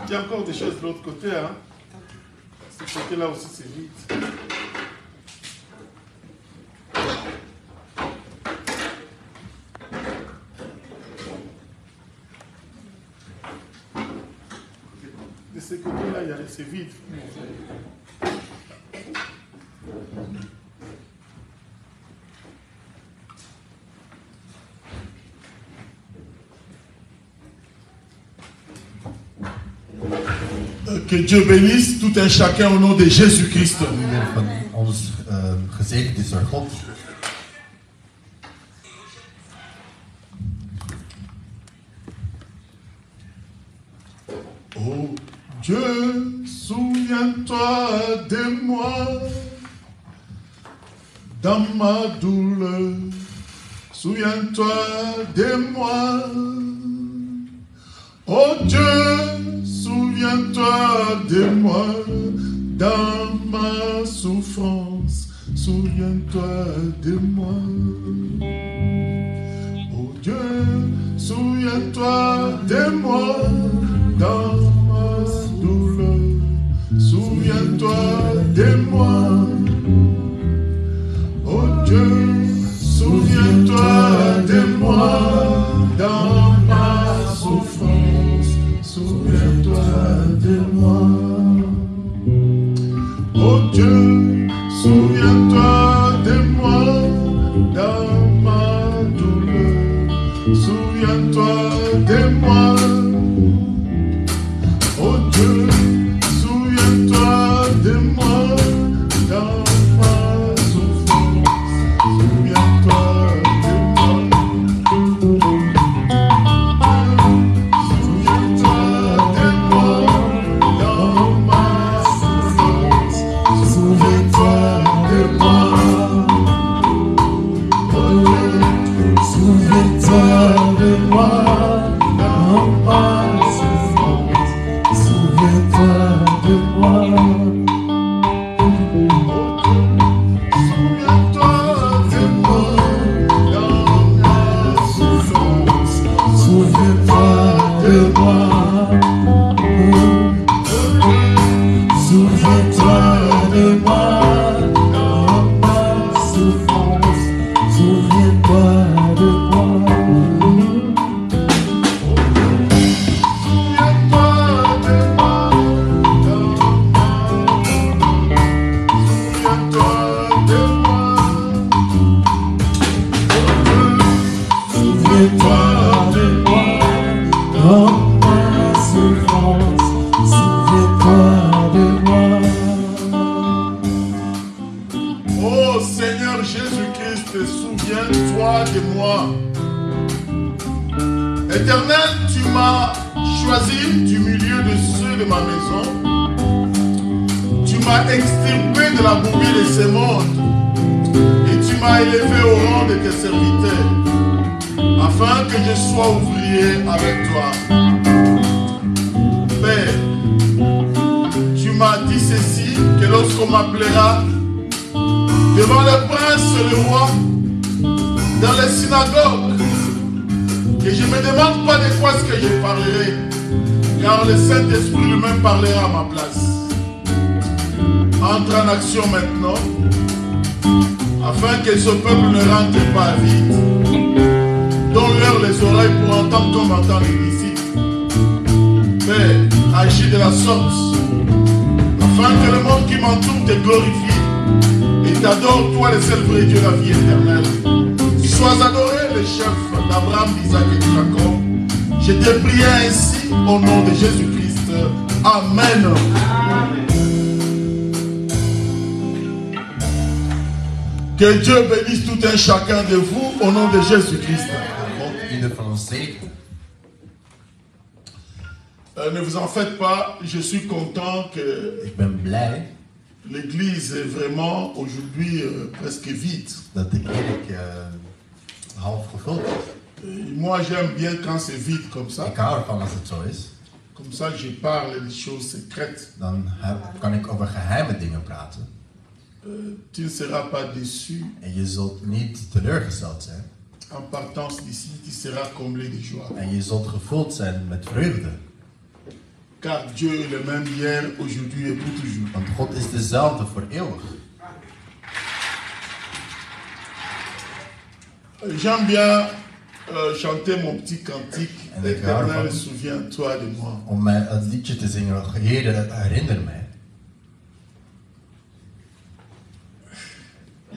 Il y a encore des choses de l'autre côté. Hein. Ce côté-là aussi, c'est vide. De ce côté-là, c'est vide. Que Dieu bénisse tout un chacun au nom de Jésus-Christ. Oh Dieu, souviens-toi de moi dans ma douleur. Souviens-toi de moi. Oh Dieu, souviens-toi de moi dans ma souffrance. Souviens-toi de moi. Oh Dieu, souviens-toi de moi dans ma douleur. Souviens-toi de moi. Oh Dieu, souviens-toi de moi dans ma souffrance. Souviens-toi de moi. Oh Dieu, souviens-toi de moi dans ma douleur. Souviens-toi de moi. Oh Dieu, souviens-toi de moi dans ma souffrance. Souviens-toi de moi. Parlera à ma place. Entre en action maintenant, afin que ce peuple ne rentre pas vite. Donne-leur les oreilles pour entendre comme entend les disciples. Père, agis de la sorte, afin que le monde qui m'entoure te glorifie et t'adore, toi le seul vrai Dieu, la vie éternelle. Sois adoré, le chef d'Abraham, d'Isaac et de Jacob. Je te prie ainsi au nom de Jésus-Christ. Amen. Que Dieu bénisse tout un chacun de vous au nom de Jésus-Christ. Ne vous en faites pas, je suis content que l'église est vraiment aujourd'hui presque vide. Moi j'aime bien quand c'est vide comme ça. Comme ça, je parle des choses secrètes. Dan kan ik over geheime dingen praten. Tu ne seras pas déçu. En je zult niet teleurgesteld zijn. En partant d'ici, tu seras comblé de joie. En je zult gevuld zijn met vreugde. Car Dieu est le même hier, aujourd'hui et pour toujours. Want God is dezelfde voor eeuwig. J'aime bien chanter mon petit cantique. En ik hou Éternel, ervan souviens-toi de moi. om mij het liedje te zingen. Heer, herinner mij.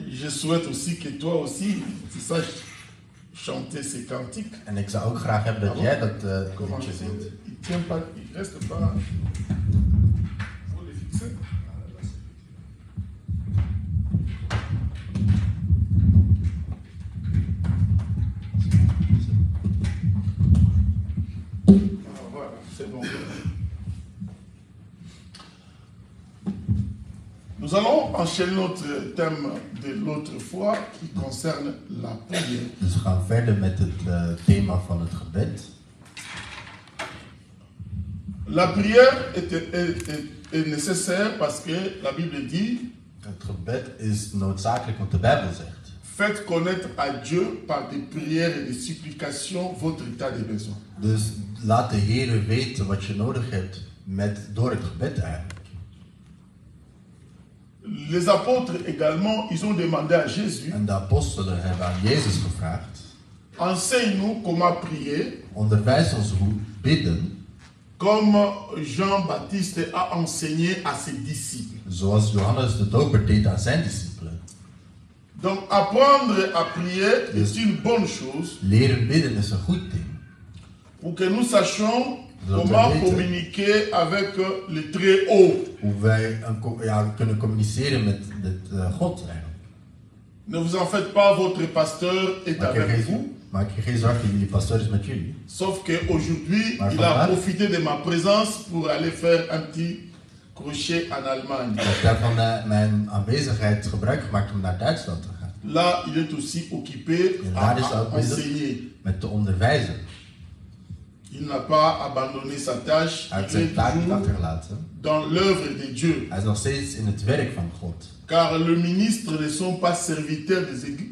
Je souhaite aussi que toi aussi, tu saches chanter ces cantiques. En ik zou ook graag hebben dat jij dat Comment liedje zingt. il tient pas, il reste pas. Faut les fixer. Ah, voilà, c'est bon. Nous allons enchaîner notre thème de l'autre fois qui concerne la prière. Dus we gaan verder met het thema van het gebed. La prière est nécessaire parce que la Bible dit Het gebed is noodzakelijk wat de Bijbel zegt. faites connaître à Dieu par des prières et des supplications votre état de besoin. Dus laat de Heer weten wat je nodig hebt door het gebed eigenlijk. Les apôtres également, ils ont demandé à Jésus, En de apostelen hebben aan Jezus gevraagd: enseigne-nous comment prier, onderwijs ons hoe bidden, comme Jean-Baptiste a enseigné à ses disciples. zoals Johannes de Doper deed aan zijn discipelen. Donc apprendre à prier est une bonne chose Leren bidden is een goed ding, pour que nous sachions Zodat comment we weten communiquer avec le Très-Haut. hoe wij kunnen communiceren met God eigenlijk. Ne vous en faites pas, votre pasteur est avec vous. Maak je geen zorgen, jullie pastor is met jullie. Sauf qu'aujourd'hui, Maar il a vandaag- profité de ma présence pour aller faire un petit crochet en Allemagne. Ik heb van mijn aanwezigheid gebruik gemaakt om naar Duitsland te gaan. Là, il est aussi occupé En à daar is hij ook bezig enseigner. met te onderwijzen. Il n'a pas abandonné sa tâche. Hij heeft Il est zijn taak niet toujours achtergelaten. dans l'œuvre de Dieu. Hij is nog steeds in het werk van God. Car les ministres ne sont pas serviteurs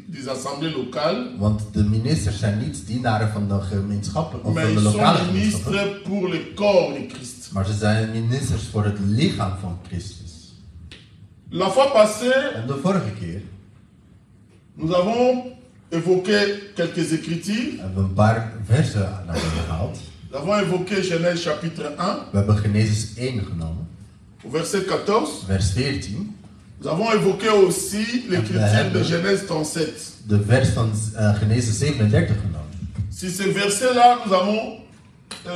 des assemblées locales, Want de ministers zijn niet dienaren van de gemeenschappen of mais van de ils lokale sont gemeenschappen. ministres pour le corps de Christ. Maar ze zijn ministers voor het lichaam van Christus. La fois passée, En de vorige keer nous avons évoqué quelques écritures. hebben we een paar versen naar voren gehaald. Nous avons évoqué Genèse chapitre 1, We hebben Genesis 1 genomen, verset 14. vers 14. Nous avons évoqué aussi l'écriture de Genèse 37. De vers van Genesis 37 genomen. Si ce verset-là, nous avons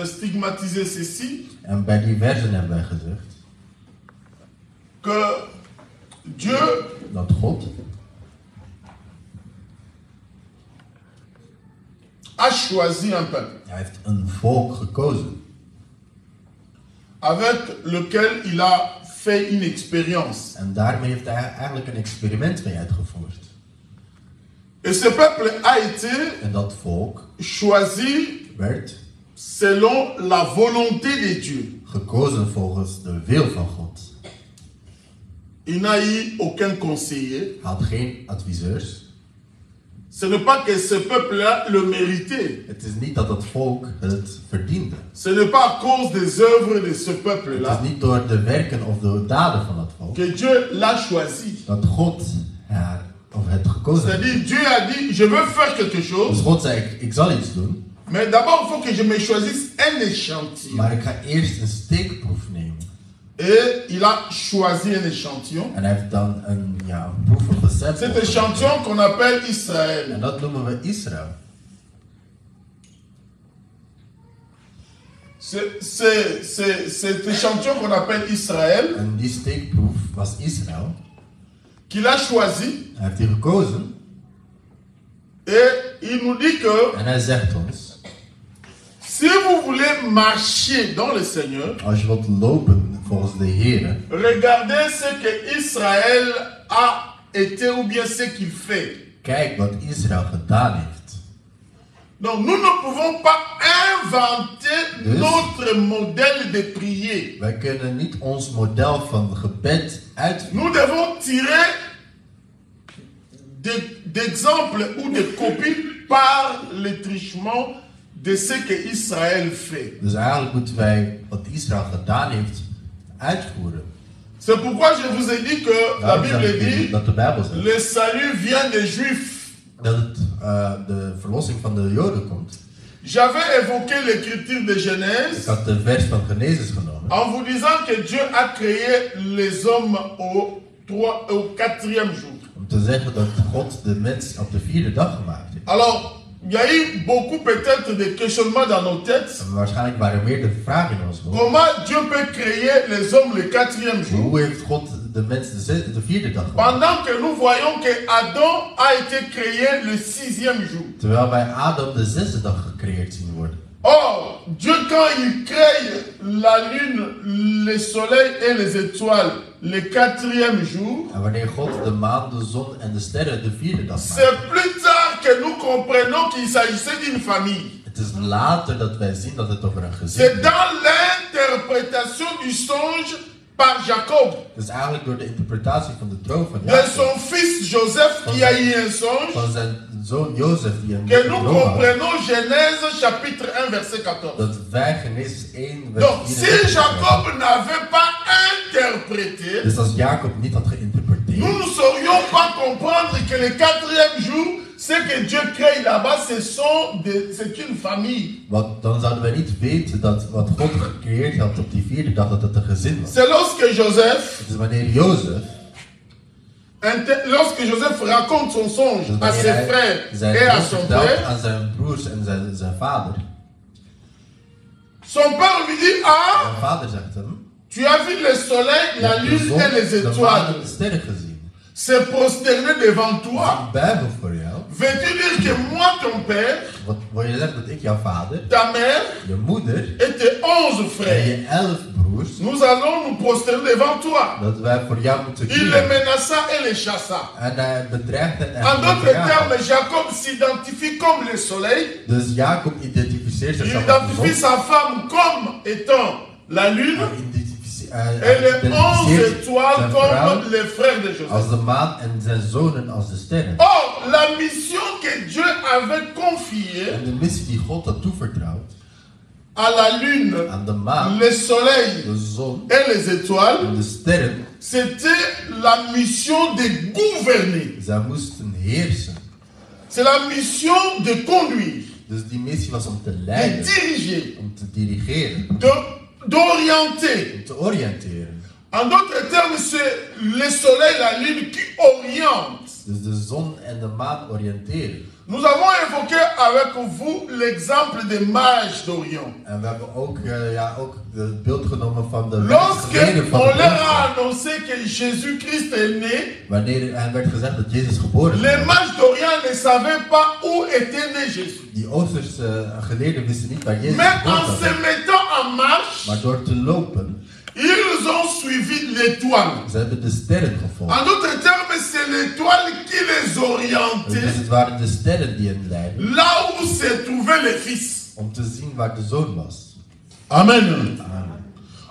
stigmatisé ceci, En bij die versen hebben wij gezegd que Dieu dat God a choisi un peuple hij heeft een volk gekozen avec lequel il a fait une expérience. en daarmee heeft hij eigenlijk een experiment mee uitgevoerd. Et ce peuple a été En dat volk choisi werd selon la volonté de Dieu. gekozen volgens de wil van God. Il n'a eu aucun conseiller. Hij had geen adviseurs. Ce n'est pas que ce peuple-là le méritait. Het is niet dat het volk het verdiende. Ce n'est pas à cause des œuvres de ce Het peuple-là is niet door de werken of de daden van het volk que Dieu l'a choisi. dat God het gekozen heeft. C'est-à-dire, Dieu a dit, je veux faire quelque Dus chose, God zei, ik zal iets doen, mais d'abord, il faut que je me choisisse un échantillon. maar ik ga eerst een steekproef nemen. Et il a choisi un échantillon. En hij heeft dan een proef of een Cet sample. échantillon qu'on appelle En Israël. dat noemen we Israël. Cet échantillon qu'on appelle Israël, En die steekproef was Israël. qu'il a choisi, Hij heeft die gekozen. et il nous dit que En hij zegt ons, si vous voulez marcher dans le Seigneur, als je wilt lopen volgens de Heer, regardez ce que Israël a été ou bien ce qu'il fait. kijk wat Israël gedaan heeft. Donc nous ne pouvons pas inventer Dus- notre modèle de prière. Wij kunnen niet ons model van gebed uitvoeren. Nous devons tirer d'exemples ou de copies par le trichement de ce que Israël fait. Dus eigenlijk moeten wij wat Israël gedaan heeft uitvoeren. C'est pourquoi je vous ai dit que la Bible dit dat de Bijbel zegt le salut vient des Juifs. dat het, de verlossing van de Joden komt. J'avais évoqué l'écriture de Genèse Ik had de vers van Genesis genomen. en vous disant que Dieu a créé les hommes au 4e jour. Om te zeggen dat God de mens op de 4e dag gemaakt heeft. Alors, il y a eu beaucoup peut-être de questionnements dans nos têtes. En waarschijnlijk waren er meerdere vragen in ons hoofd. Comment Dieu peut créer les hommes le 4e jour? Hoe heeft God de mens de 4e dag gemaakt? Pendant que nous voyons que Adam a été créé le 6e jour. Terwijl wij Adam de 6e dag gecreëerd zien worden. Or, Dieu, quand il crée la lune, le soleil et les étoiles le 4e jour, En wanneer God de maan, de zon en de sterren de 4e dag maakt. c'est plus tard que nous comprenons qu'il s'agissait d'une famille. Het is later dat wij zien dat het over een gezin C'est gaat. dans l'interprétation du songe par Jacob. Het is eigenlijk door de interpretatie van de droom van De Jacob. son fils Joseph qui a eu un songe. Van zijn zoon Jozef die een Que nous droom had. comprenons Genèse chapitre 1 verset 14. Dat wij Genesis 1 vers Donc 34 si Jacob n'avait pas interprété, Dus als Jacob niet had geïnterpreteerd, nous ne saurions pas comprendre que le 4e jour, ce que Dieu crée là-bas, c'est une famille. want dan zouden wij niet weten dat wat God gecreëerd had op die 4e dag, dat het een gezin was. C'est lorsque Joseph, Dus wanneer Jozef, raconte son songe dus à ses wanneer frères hij zijn et à droom son vertelt père, aan zijn broers en zijn vader, son père lui dit, ah, zijn vader zegt hem, tu as vu le soleil, je la hebt de lune zon, et les de maan étoiles en de sterren gezien. se prosterner devant Dat is toi. een Bijbel voor jou. Veux-tu dire que moi, ton père, Wat wil je zeggen dat ik jouw vader, ta mère je moeder et tes 11 en frères, je 11 broers, nous allons nous prosterner devant toi. dat wij voor jou moeten Il les kiezen. menaça et les chassa. En hij bedreigt hen en En d'autres verjaagt. termes, Jacob s'identifie comme le soleil. Dus Jacob identificeert Il zichzelf als de identifie zon. sa femme comme étant la lune. Hij Et les 11 identificeert étoiles zijn vrouw comme les frères de als Joseph. de maan en zijn zonen als de sterren. Or, la mission que Dieu avait confiée En de missie die God had toevertrouwd à la lune, aan de maan, le soleil de zon et les étoiles, en de sterren, c'était la mission de gouverner. zij moesten heersen. C'est la mission de conduire, Dus die missie was om te de leiden, diriger, om te dirigeren, d'orienter. om te oriënteren. En d'autres termes, c'est le soleil, la lune qui oriente. Dus de zon en de maan oriënteren. Nous avons évoqué avec vous l'exemple des mages d'Orient. En we hebben ook, ook het beeld genomen van de Lorsque wijsgeeren van on de leur mensen. a annoncé que Jésus-Christ est né, Wanneer er werd gezegd dat Jezus geboren les was, mages d'Orient ne savaient pas où était né Jésus. die Oosterse geleerden wisten niet waar Jezus Mais geboren en was. se mettant en marche, Maar door te lopen, ils ont suivi l'étoile. ze hebben de sterren gevolgd. En d'autres termes, c'est l'étoile qui les Dus orientait het waren de sterren die hen leidden là où se trouvait le Fils. om te zien waar de zoon was. Amen. Amen.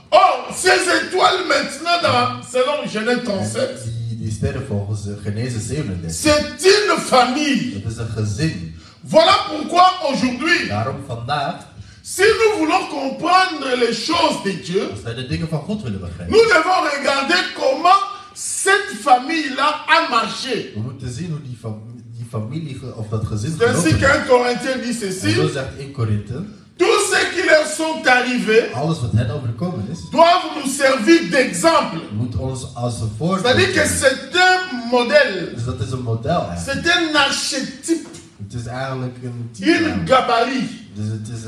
Or, ces étoiles maintenant, selon Genèse 37, Die sterren volgens Genesis 37. c'est une famille. Dat is een gezin. Voilà pourquoi aujourd'hui, Daarom vandaag, si nous voulons comprendre les choses de Dieu, als wij de dingen van God willen begrijpen, nous devons regarder comment cette famille-là a marché. we moeten zien hoe die familie of dat gezin C'est ainsi gelopen is. qu'un Corinthien dit En ceci, zo zegt in Korinthe, tous ceux qui leur sont arrivés alles wat hen overkomen is, doivent nous servir d'exemple. moet ons als een voorbeeld C'est-à-dire que zijn. c'est un modèle, Dus dat is een model eigenlijk. c'est un archétype, Het is eigenlijk een type. une eigenlijk. gabarit. Dus het is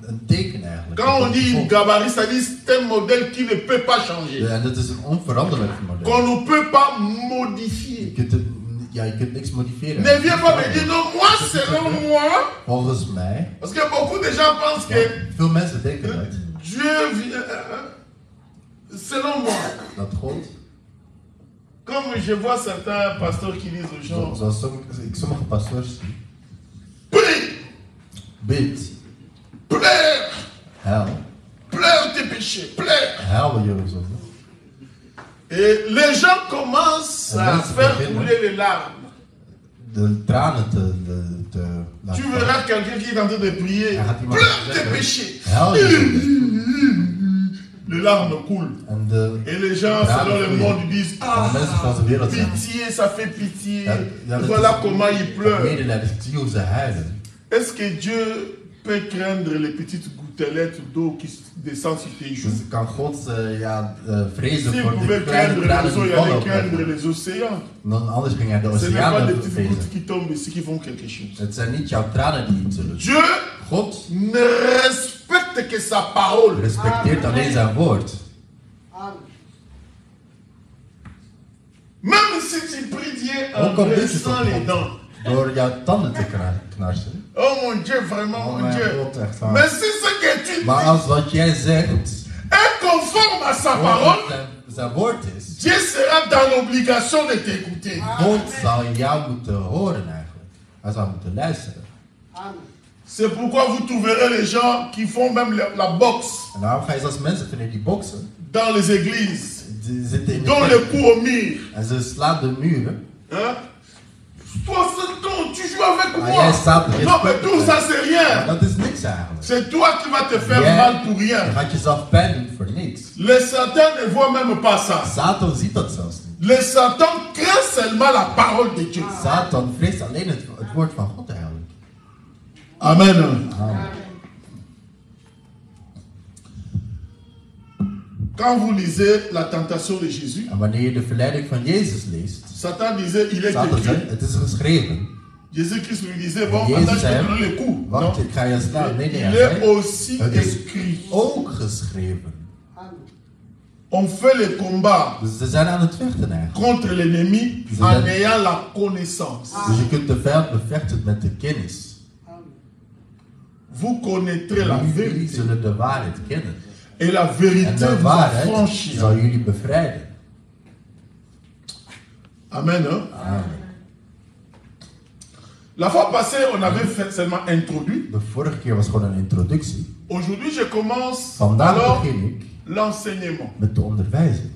een teken eigenlijk. Quand on dit une gabarit, c'est-à-dire c'est un modèle qui ne peut pas changer, En dat is een onveranderlijk model. qu'on ne peut pas modifier. Je kunt niks modifieren. Ne viens pas me dire non, moi, selon moi, Volgens mij, parce que beaucoup de gens pensent que veel mensen denken dat Dieu vient, selon moi, dat God, comme je vois certains pasteurs qui disent aux gens, zoals sommige pastoors zien, prie, bid, pleure, huil, pleure tes péchés, pleure. huil je zonde. Et les gens commencent à faire couler les larmes. de tranen te laten Tu vallen. verras quelqu'un qui est en train de prier. Hij gaat iemand Pleure tes zeggen, péchés. huil je zonde. Les larmes coulent. Et les gens, selon le monde, ils disent, ah, pitié, ça fait pitié. Voilà comment ils pleurent. Est-ce que Dieu peut craindre les petites gouttelettes d'eau qui descendent sur tes joues? Dus kan God vrezen S'il voor de pouvait kleine craindre les tranen eaux, die il vallen allait op craindre hem. les océans. Dan anders ging hij de Ce n'est pas des oceanen petites vrezen. gouttes qui tombent ici qui font quelque chose. Het zijn niet jouw tranen die iets zullen doen. Dieu God ne respecte que sa parole. respecteert alleen zijn woord. Même si tu pries Dieu en Ook al bid je dressant tot les God dents. door jouw tanden te knarsen. Oh mon Dieu, vraiment Oh mon mijn Dieu. God, echt waar. Mais si ce que tu Maar dis als wat jij zegt est conforme à sa parole, zijn woord is, Dieu sera dans l'obligation de t'écouter. God zal jou moeten horen eigenlijk. Hij zal moeten luisteren. C'est pourquoi vous trouverez les gens qui font même la boxe En daarom ga je zelfs mensen vinden die boksen. dans les églises, Die zitten in de dont le kerk. coup au mur. En ze slaan de muren. Hein? Toi, c'est ton, tu joues avec Ah, moi. jij staat er, je Non, mais speelt tout er. ça, c'est rien. Dat is niks eigenlijk. C'est toi qui vas te faire Jij mal pour rien. gaat jezelf pijn doen voor niks. Le Satan ne voit même pas ça. Satan ziet dat zelfs niet. Le Satan craint seulement la parole de Dieu. Satan vreest alleen het woord van God eigenlijk. Amen. Amen. Quand vous lisez la tentation de Jésus, En wanneer je de verleiding van Jezus leest, Satan disait, il est Satan écrit. zegt, het is geschreven. Jésus-Christ lui disait, bon, Jezus attends, je zei vais hem, donner le coup. Non. wacht, ik ga je slaan. Nee, nee, Il hij est zei, aussi het is écrit. ook geschreven. On fait le combat Dus ze zijn aan het vechten eigenlijk. contre l'ennemi en ayant la connaissance. Dus je kunt de vijand bevechten met de kennis. Vous connaîtrez la Jullie vérité. zullen de waarheid kennen. Et la En vérité de vous waarheid affranchira. zal jullie bevrijden. Amen. Hein? Amen. La fois passée, on avait fait seulement introduit. De vorige keer was gewoon een introductie. Aujourd'hui, je commence Vandaag alors begin ik l'enseignement. met de onderwijzing.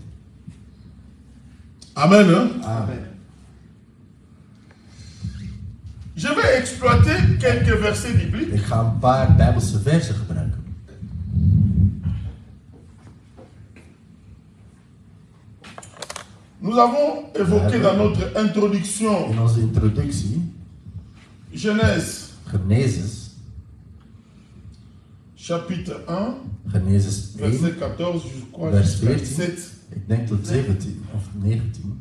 Amen. Hein? Amen. Je vais exploiter quelques versets bibliques. Ik ga een paar Bijbelse versen gebruiken. Nous avons évoqué dans notre introduction In onze introductie, Genèse Genesis, chapitre 1, Genesis 1, verset 14, je crois, vers jusqu'à 14. 17. Ik denk tot 17 of 19.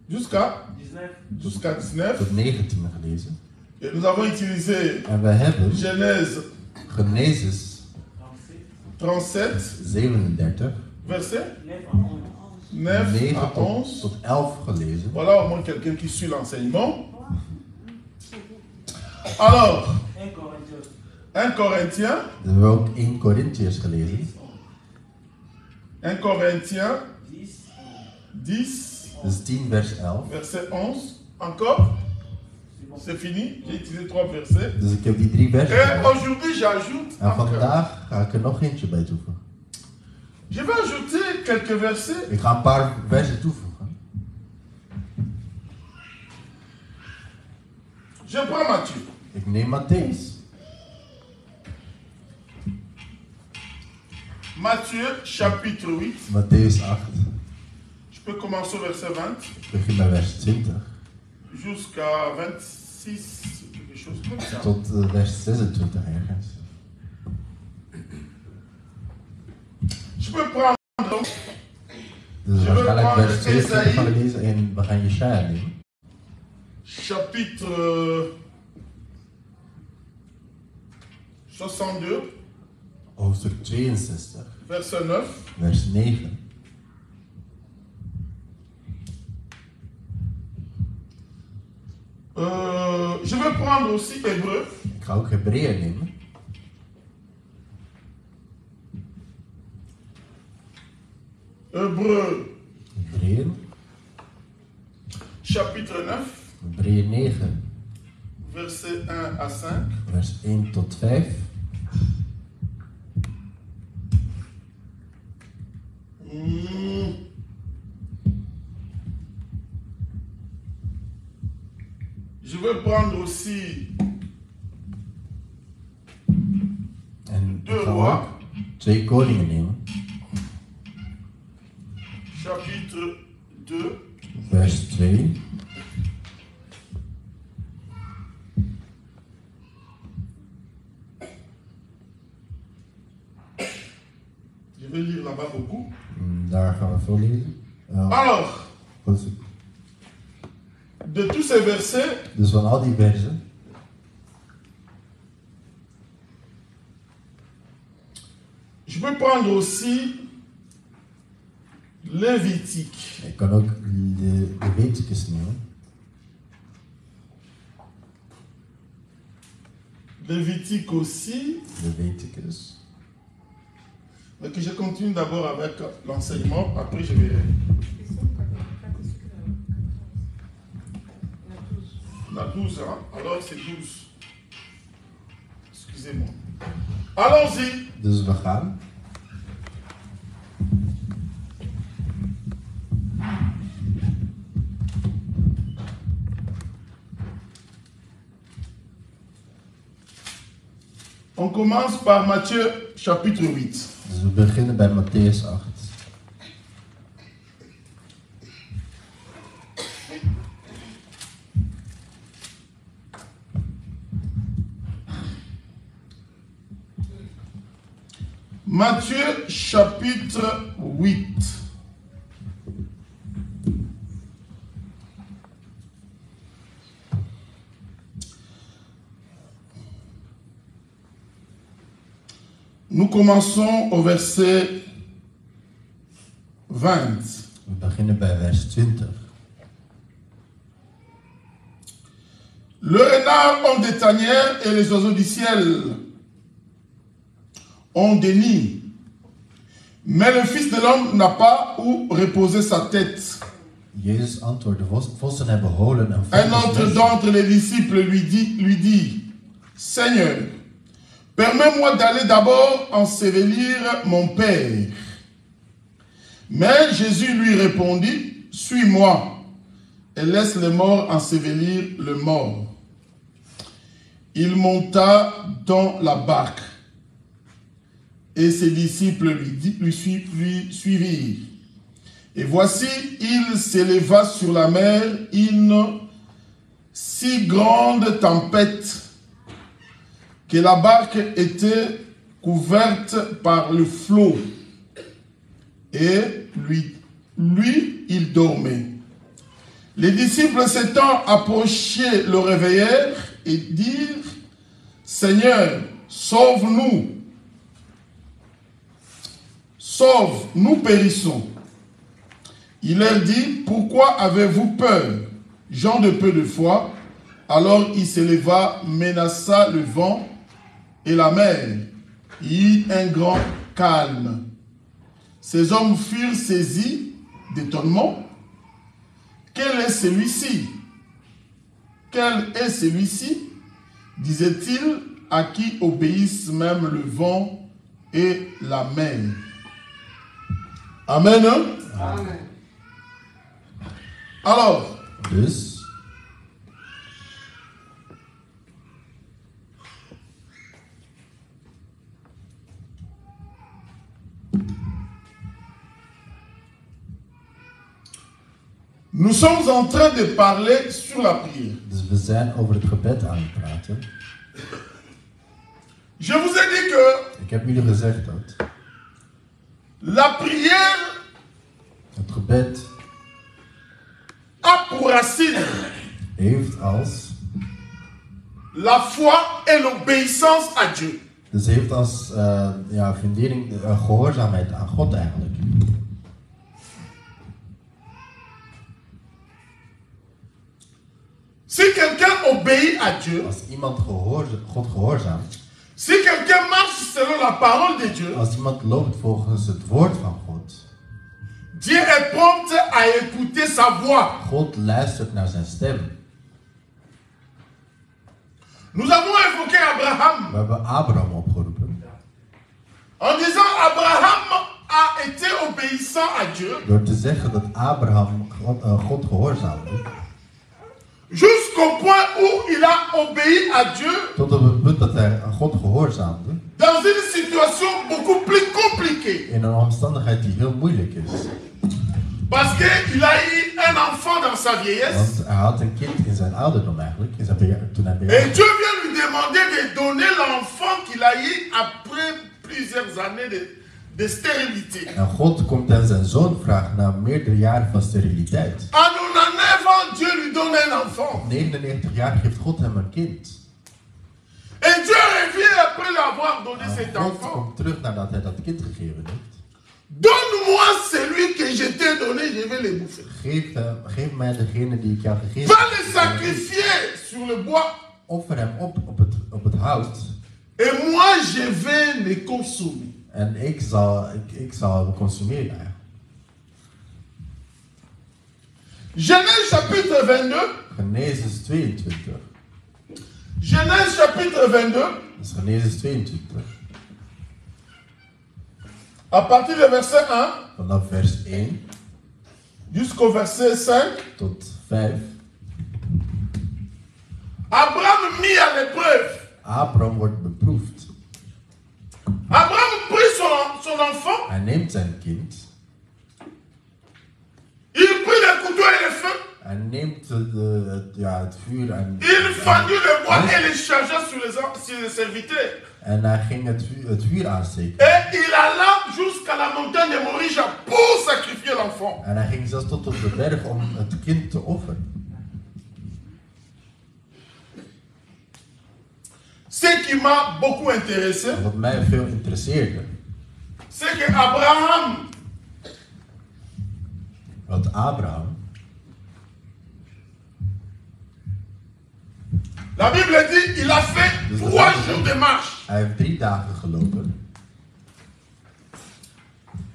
Jusqu'à 19. Tot 19 gelezen. Et nous avons utilisé En we hebben Genèse Genesis 37, 37, verset 9 9 à 11. tot 11 gelezen. Voilà au moins quelqu'un qui suit l'enseignement. Alors, 1 Corinthiens, We hebben ook 1 Corinthiërs gelezen. 1 Corinthiens 10, Dus 10 vers 11. verset 11. Encore? C'est fini? J'ai utilisé 3 versets. Dus ik heb die 3 versen Et gebruikt. aujourd'hui, j'ajoute En encore. vandaag ga ik er nog eentje bij toevoegen. Je vais ajouter quelques versets. Ik ga een paar versen toevoegen. Je prends Matthieu. Ik neem Matthäus. Matthieu, chapitre 8. Matthäus 8. Je peux commencer au verset 20 Ik begin bij vers 20 jusqu'à 26, quelque chose comme ça. tot vers 26 ergens. Je peux prendre Dus Je waarschijnlijk wil vers gewoon 22 gaan we Esaïe. lezen en we gaan Jesaja nemen. chapitre 62, Hoofdstuk 62, verset 9. vers 9. Je vais prendre aussi Hébreu, Ik ga ook Hebreeën nemen. Hébreu, Hebreeën, chapitre 9, Hebreeën 9, verset 1 à 5. vers 1 tot 5. Je prendre aussi En ik 2 ga rois, ook 2 koningen nemen. chapitre 2. Vers 2. Je vais lire là-bas beaucoup. Daar gaan we veel lezen. Alors, Goed. de tous ces versets, Dus van al die versen. je peux prendre aussi Lévitique. Ik kan ook de Leviticus nemen. Lévitique aussi. Leviticus. Mais que je continue d'abord avec l'enseignement, après je verrai. On a 12, hein? Alors c'est 12. Excusez-moi. Allons-y. Dus we gaan. On commence par Matthieu chapitre 8. Dus we beginnen bij Matthäus 8. Matthieu chapitre 8. Nous commençons au verset 20. We beginnen bij vers 20. Le renard ont des tanières et les oiseaux du ciel ont des nids. Mais le Fils de l'homme n'a pas où reposer sa tête. Jezus antwoordde, vossen hebben holen en Un vogels autre nest. d'entre les disciples lui dit, Seigneur, permets-moi d'aller d'abord ensevelir mon Père. Mais Jésus lui répondit, suis-moi et laisse les morts ensevelir le mort. Il monta dans la barque et ses disciples lui suivirent. Et voici, il s'éleva sur la mer une si grande tempête que la barque était couverte par le flot. Et lui, il dormait. Les disciples s'étant approchés le réveillèrent et dirent, Seigneur, sauve-nous. Sauve, nous périssons. Il leur dit, pourquoi avez-vous peur, gens de peu de foi? Alors il s'éleva, menaça le vent et la mer. Il y eut un grand calme. Ces hommes furent saisis d'étonnement. Quel est celui-ci? Quel est celui-ci, disait-il, à qui obéissent même le vent et la mer? Amen. Amen. Alors, Dus, nous sommes en train de parler sur la prière. dus we zijn over het gebed aan het praten. Je vous ai dit que Ik heb jullie gezegd dat la prière het gebed a pour racine heeft als, la foi et l'obéissance à Dieu. dus heeft als fundering gehoorzaamheid aan God eigenlijk. Si quelqu'un obéit à Dieu, Als iemand God gehoorzaamt, si quelqu'un marche selon la parole de Dieu, als iemand loopt volgens het woord van God, Dieu est prompt à écouter sa voix. God luistert naar zijn stem. Nous avons évoqué Abraham We hebben Abraham opgeroepen en disant Abraham a été obéissant à Dieu door te zeggen dat Abraham God gehoorzaamde. jusqu'à Jusqu'au point où il a obéi à Dieu. Tot op het punt dat hij aan God gehoorzaamde. Dans une situation beaucoup plus compliquée. In een omstandigheid die heel moeilijk is. Parce qu'il a eu un enfant dans sa vieillesse. Want hij had een kind in zijn ouderdom eigenlijk. Toen hij Et bejaard. Dieu vient lui demander de donner l'enfant qu'il a eu après plusieurs années de stérilité. En God komt aan zijn zoon vragen na meerdere jaren van steriliteit. À 99 ans, Dieu lui donne un enfant. Op 99 jaar geeft God hem een kind. Et Dieu revient après l'avoir donné cet En God enfant. komt terug nadat hij dat kind gegeven heeft. Donne-moi celui que je t'ai donné, je vais le bouffer. Geef mij degene die ik jou gegeven Va le sacrifier sur le bois. Offer hem op het hout. Et moi, je vais le consommer. En ik zal hem consumeren. Genèse chapitre 22. Genesis 22. Genèse chapitre 22. Dat is Genesis 22. À partir du verset 1 Vanaf vers 1 jusqu'au verset 5. tot 5. Abraham mis à l'épreuve. Abraham wordt beproefd. Abraham prit son enfant. Hij neemt zijn kind. Il prit le couteau et le feu. Hij neemt het vuur en Il fendit le bois et le chargea sur les serviteurs. en hij ging het vuur aansteken. Et il alla jusqu'à la montagne de Morija pour sacrifier l'enfant. En hij ging zelfs tot op de berg om het kind te offeren. Ce qui m'a beaucoup intéressé, En wat mij veel interesseerde, c'est que Abraham, dat Abraham, la Bible dit, il a fait 3 jours de marche. hij heeft 3 dagen gelopen.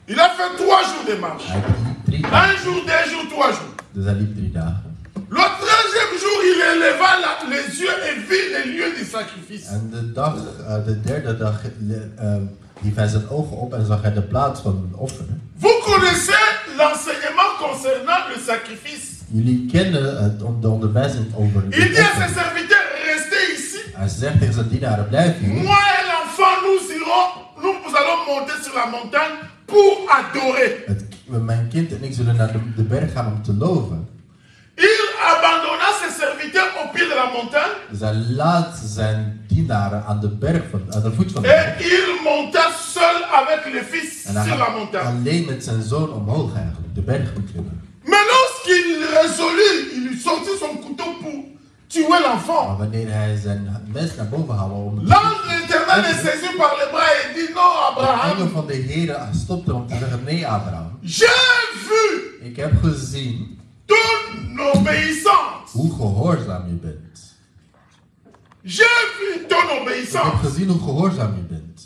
Il a fait 3 jours de marche. Hij heeft 3 dagen. 1 jour, 2 jours, 3 jours. Dus hij liep 3 dagen. Le 3e jour, il éleva les yeux et vit les lieux du sacrifice. En de derde dag hief hij zijn ogen op en zag hij de plaats van het offeren. Vous connaissez l'enseignement concernant le sacrifice. Jullie kennen de onderwijzing over het Il dit à ses offeren. serviteurs, restez ici. Hij zegt tegen zijn dienaren, blijf hier. Moi et l'enfant, nous allons monter sur la montagne pour adorer. Mijn kind en ik zullen naar de berg gaan om te loven. Il abandonna ses serviteurs au pied de la montagne. Dus hij laat zijn dienaren aan de voet van de Et berg. il monta seul avec le fils En hij sur la gaat montagne. alleen met zijn zoon omhoog eigenlijk, de berg beklimmen. Mais lorsqu'il résolut, il sortit son couteau pour tuer l'enfant. Maar wanneer hij zijn mes naar boven haalde om L'ange de l'Éternel est saisi par les bras et dit non, de engel Abraham. van de Heer stopte om te zeggen, nee Abraham, J'ai vu ik heb gezien ton obéissance. hoe gehoorzaam je bent. J'ai vu ton Ik heb obéissance. gezien hoe gehoorzaam je bent.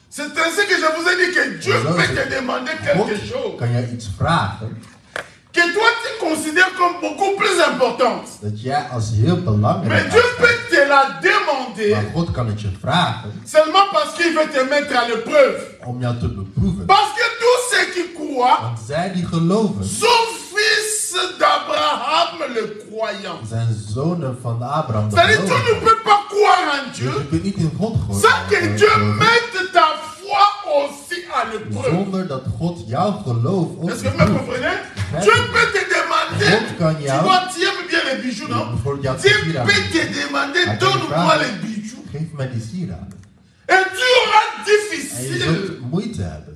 C'est ainsi que je vous ai dit que Dieu Zo peut is te het. demander God quelque chose kan jij iets vragen que toi tu considères comme beaucoup plus importante. dat jij als heel Mais belangrijk Dieu aanschouwt. peut te la demander Maar God kan het je vragen seulement parce qu'il veut te mettre à l'épreuve. om jou te beproeven. Parce que tous ceux qui croient Want zij die geloven sont fils d'Abraham le croyant. zijn zonen van Abraham. de C'est-à-dire tu ne gelovigen. peux pas croire en Dus Dieu je kunt niet in God sans que Dieu geloven mette ta foi aussi à l'épreuve. zonder dat God jouw geloof ook Est-ce que vous me beproeft. comprenez? Dieu peut te demander, God kan tu jou, aimes bien les bijoux, non? bijvoorbeeld jouw Dieu sieraden, peut te demander, Hij kan je donne-moi vragen, les bijoux. geef mij die sieraden. Et tu auras En je difficile. zult moeite hebben.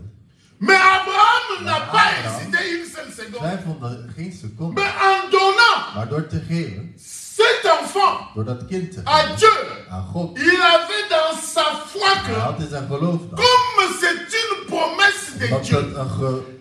Mais Abraham n'a pas Abraham hésité une seule seconde. Twijfelde geen seconde. Mais en donnant Maar door te geven, cet enfant door dat kind te à geven Dieu, aan God, il avait dans sa foi hij que, had in zijn geloof dan. comme c'est une promesse de Dat Dieu, het een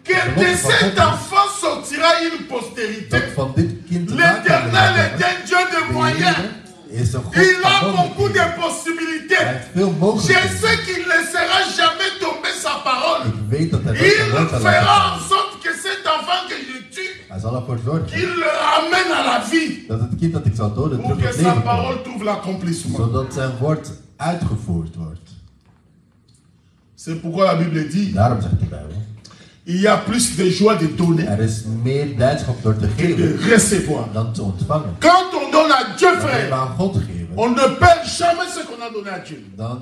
que de belofte van cet God is. enfant sortira une postérité. Dat van dit kind te L'Éternel est un Dieu de De moyens. Heer is een God Il a van beaucoup de mogelijkheden. Hij possibilités. heeft veel Je mogelijkheden. sais qu'il ne laissera jamais tomber sa parole. Ik weet dat hij Il nooit zijn woord zal laten fera en vallen. sorte que cet enfant que je tue, Hij zal ervoor zorgen qu'il le ramène à la vie. dat het kind dat ik zal doden Pour terug que tot sa leven parole komt. trouve l'accomplissement. Zodat zijn woord uitgevoerd wordt. C'est pourquoi la Bible dit, Daarom zegt de Bijbel. il y a plus de joie de donner Er is meer blijdschap door te que de geven recevoir. dan te ontvangen. Quand on donne à Dieu frère, maar aan God geven, on ne perd jamais ce qu'on a donné à Dieu. dan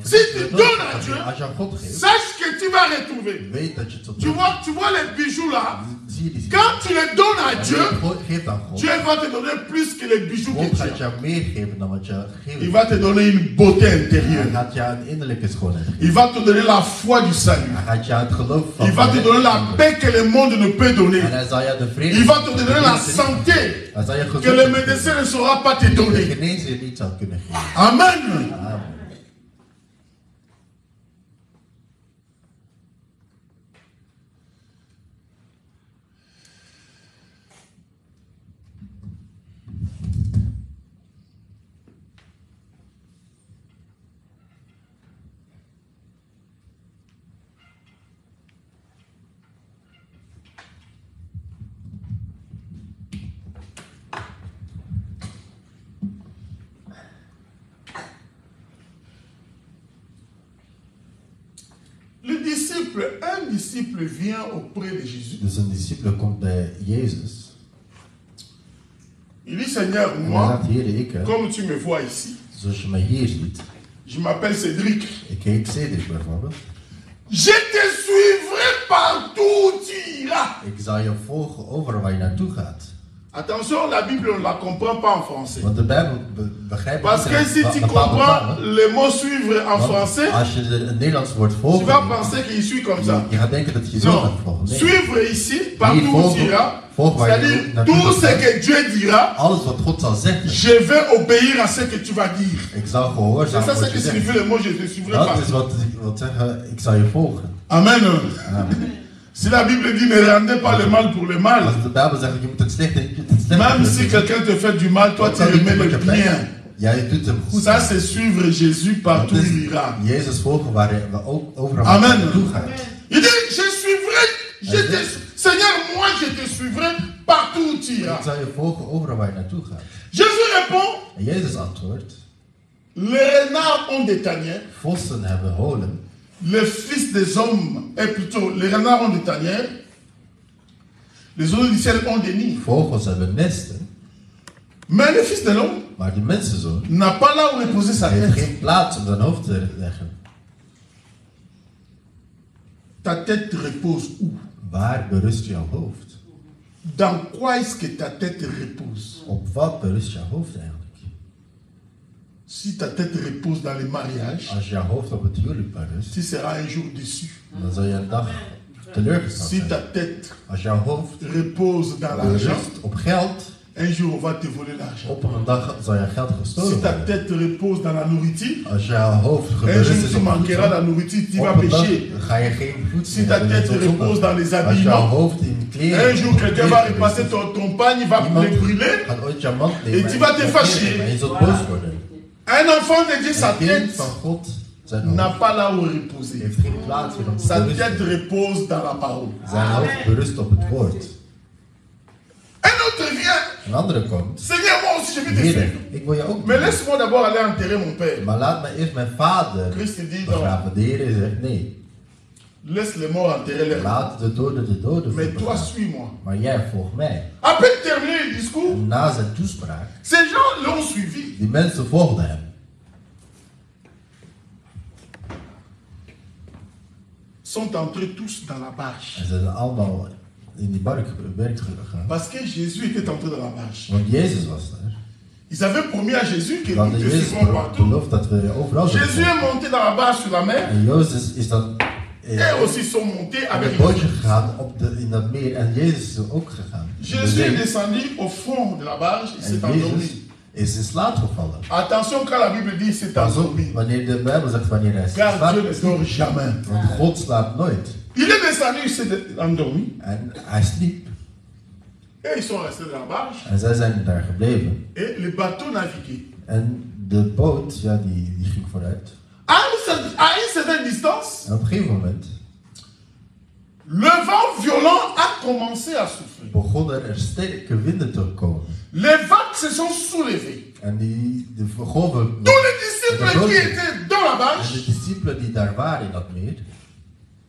Si tu donnes à Dieu, als je aan God geeft, sache que tu vas retrouver. weet dat je het tot Tu vois les bijoux là. zie je die Quand tu les donnes à Dieu, geeft aan God. Dieu va te donner plus que les bijoux que God tu gaat as. jou meer geven dan wat je geeft. Il va te donner une beauté Hij intérieure. gaat jou een innerlijke schoonheid geven. Il va te donner la foi du salut. Hij gaat jou het geloof van Il va te donner la paix que le monde ne peut donner. En hij zal jou de vrede Il va te donner la santé Hij zal je que gezondheid le médecin ne saura pas te de donner. genezer niet zal kunnen geven. Amen. Amen. Un disciple vient auprès de Jésus. Dus een discipele komt bij Jezus. Il dit, Seigneur, En hij moi, zegt, Heer, ik, comme tu me vois ici, zoals je mij hier ziet. je m'appelle Cédric. Ik heet Cedric bijvoorbeeld. Je te suivrai partout où tu iras. Ik zal je volgen overal waar je naartoe gaat. Attention, la Bible, on ne la comprend pas en français. Want de Bijbel begrijpt Parce que si tu comprends le mot suivre en français, als je het Nederlands woord tu volgen, vas penser qu'il suit comme ça. je gaat denken dat je zo gaat Non, volgen. Nee. suivre ici, partout où tu iras, c'est-à-dire tout ce que Dieu dira, alles wat God zal zeggen, je vais obéir à ce que tu vas dire. ik zal C'est gehoorzamen ça ce wat que je signifie zegt. le mot je te suivrai Dat pas. is wat wil zeggen, ik zal je volgen. Amen. Amen. Si la Bible dit ne rendez pas le mal pour le mal, Als de Bijbel zegt, je moet het slechte même si quelqu'un te fait du mal, toi tu remets le bien. Jij doet hem goed. Ça c'est suivre Jésus partout où il ira. Jezus volgen waar we ook overal Amen. naartoe gaan. Il dit, je suivrai, Seigneur, moi je te suivrai partout où tu Ik iras. zal je volgen overal waar je naartoe gaat. Jésus répond, En Jezus antwoordt, les renards ont des tanières, vossen hebben holen. les fils des hommes, et plutôt, les renards ont des tanières, les oiseaux du ciel ont des nids. Vogels hebben nesten, Mais le fils de l'homme maar de mensenzoon n'a pas là où reposer sa heeft tête. geen plaats om zijn hoofd te leggen. Ta tête repose où? Waar berust jouw hoofd? Dans quoi est-ce que ta tête repose? Op wat berust jouw hoofd eigenlijk? Si ta tête repose dans les mariages, Als jouw hoofd op het huwelijk berust, tu seras un jour déçu. dan zal je een dag teleurgesteld Si ta zijn. tête Als jouw hoofd repose dans l'argent, berust op geld, un jour on va te voler l'argent. op een dag zal je geld gestolen Si ta worden. tête repose dans la nourriture, Als jouw hoofd un geberust jour is tu op manqueras la voedsel, nourriture, tu vas op een dag pécher. ga je geen voedsel Si ta hebben, je tête zult repose zondigen. dans les Als jouw habillements, hoofd in kleren un jour quelqu'un va repasser ton pagne, va Iemand le brûler. gaat ooit jouw mand nemen Et tu vas te en fâcher. en je zult boos worden. Un enfant de Dieu, sa Een kind tête van God, zijn n'a hoofd pas là où reposer. heeft geen plaats meer om te Sa tête berusten. repose dans la parole. Zijn hoofd berust op het woord. Un autre vient, Een andere komt, Seigneur, moi aussi je vais te Heer, suivre. ik wil je ook Mais doen. laisse-moi d'abord aller enterrer mon père. Maar laat me eerst mijn vader Christ dit non, begraven. De Heer zegt nee. laisse les morts enterrer les morts. Laat de doden Mais toi, begraven. suis-moi. Maar jij volgt mij. À peine terminé le discours, En na zijn toespraak, ces gens l'ont suivi. die mensen volgden hem. Sont entrés tous dans la barge. En ze zijn allemaal in die werk gegaan. Parce que Jésus était entré dans la barge. Want Jezus was daar. Ils avaient promis à Jésus que We nous hadden te Jezus suivrons partout. beloofd dat we overal zullen Jésus volgen. est monté dans la barge sur la mer. En Jezus is dan Et aussi sont montés in avec het bootje Jésus. gegaan in dat meer. En Jezus is er ook gegaan. In de Jésus est zee. descendu au fond de la barge, il En s'est endormi. Jezus is in slaap gevallen. Attention quand la Bible dit il s'est Pas op, endormi. wanneer de Bijbel zegt wanneer hij Car Dieu ne slaapt. dort jamais. Want God slaapt nooit. Il est descendu, il s'est endormi. En hij sliep. Et ils sont restés dans la barge. En zij zijn daar gebleven. Et le bateau naviguait. En de boot, ja, die ging vooruit. À une certaine distance, En op een gegeven moment le vent violent a commencé à souffler. begonnen er sterke winden te komen. Les vagues se sont soulevées. En de golven. Tous les disciples qui étaient dans la En de barge, discipelen die daar waren in dat meer,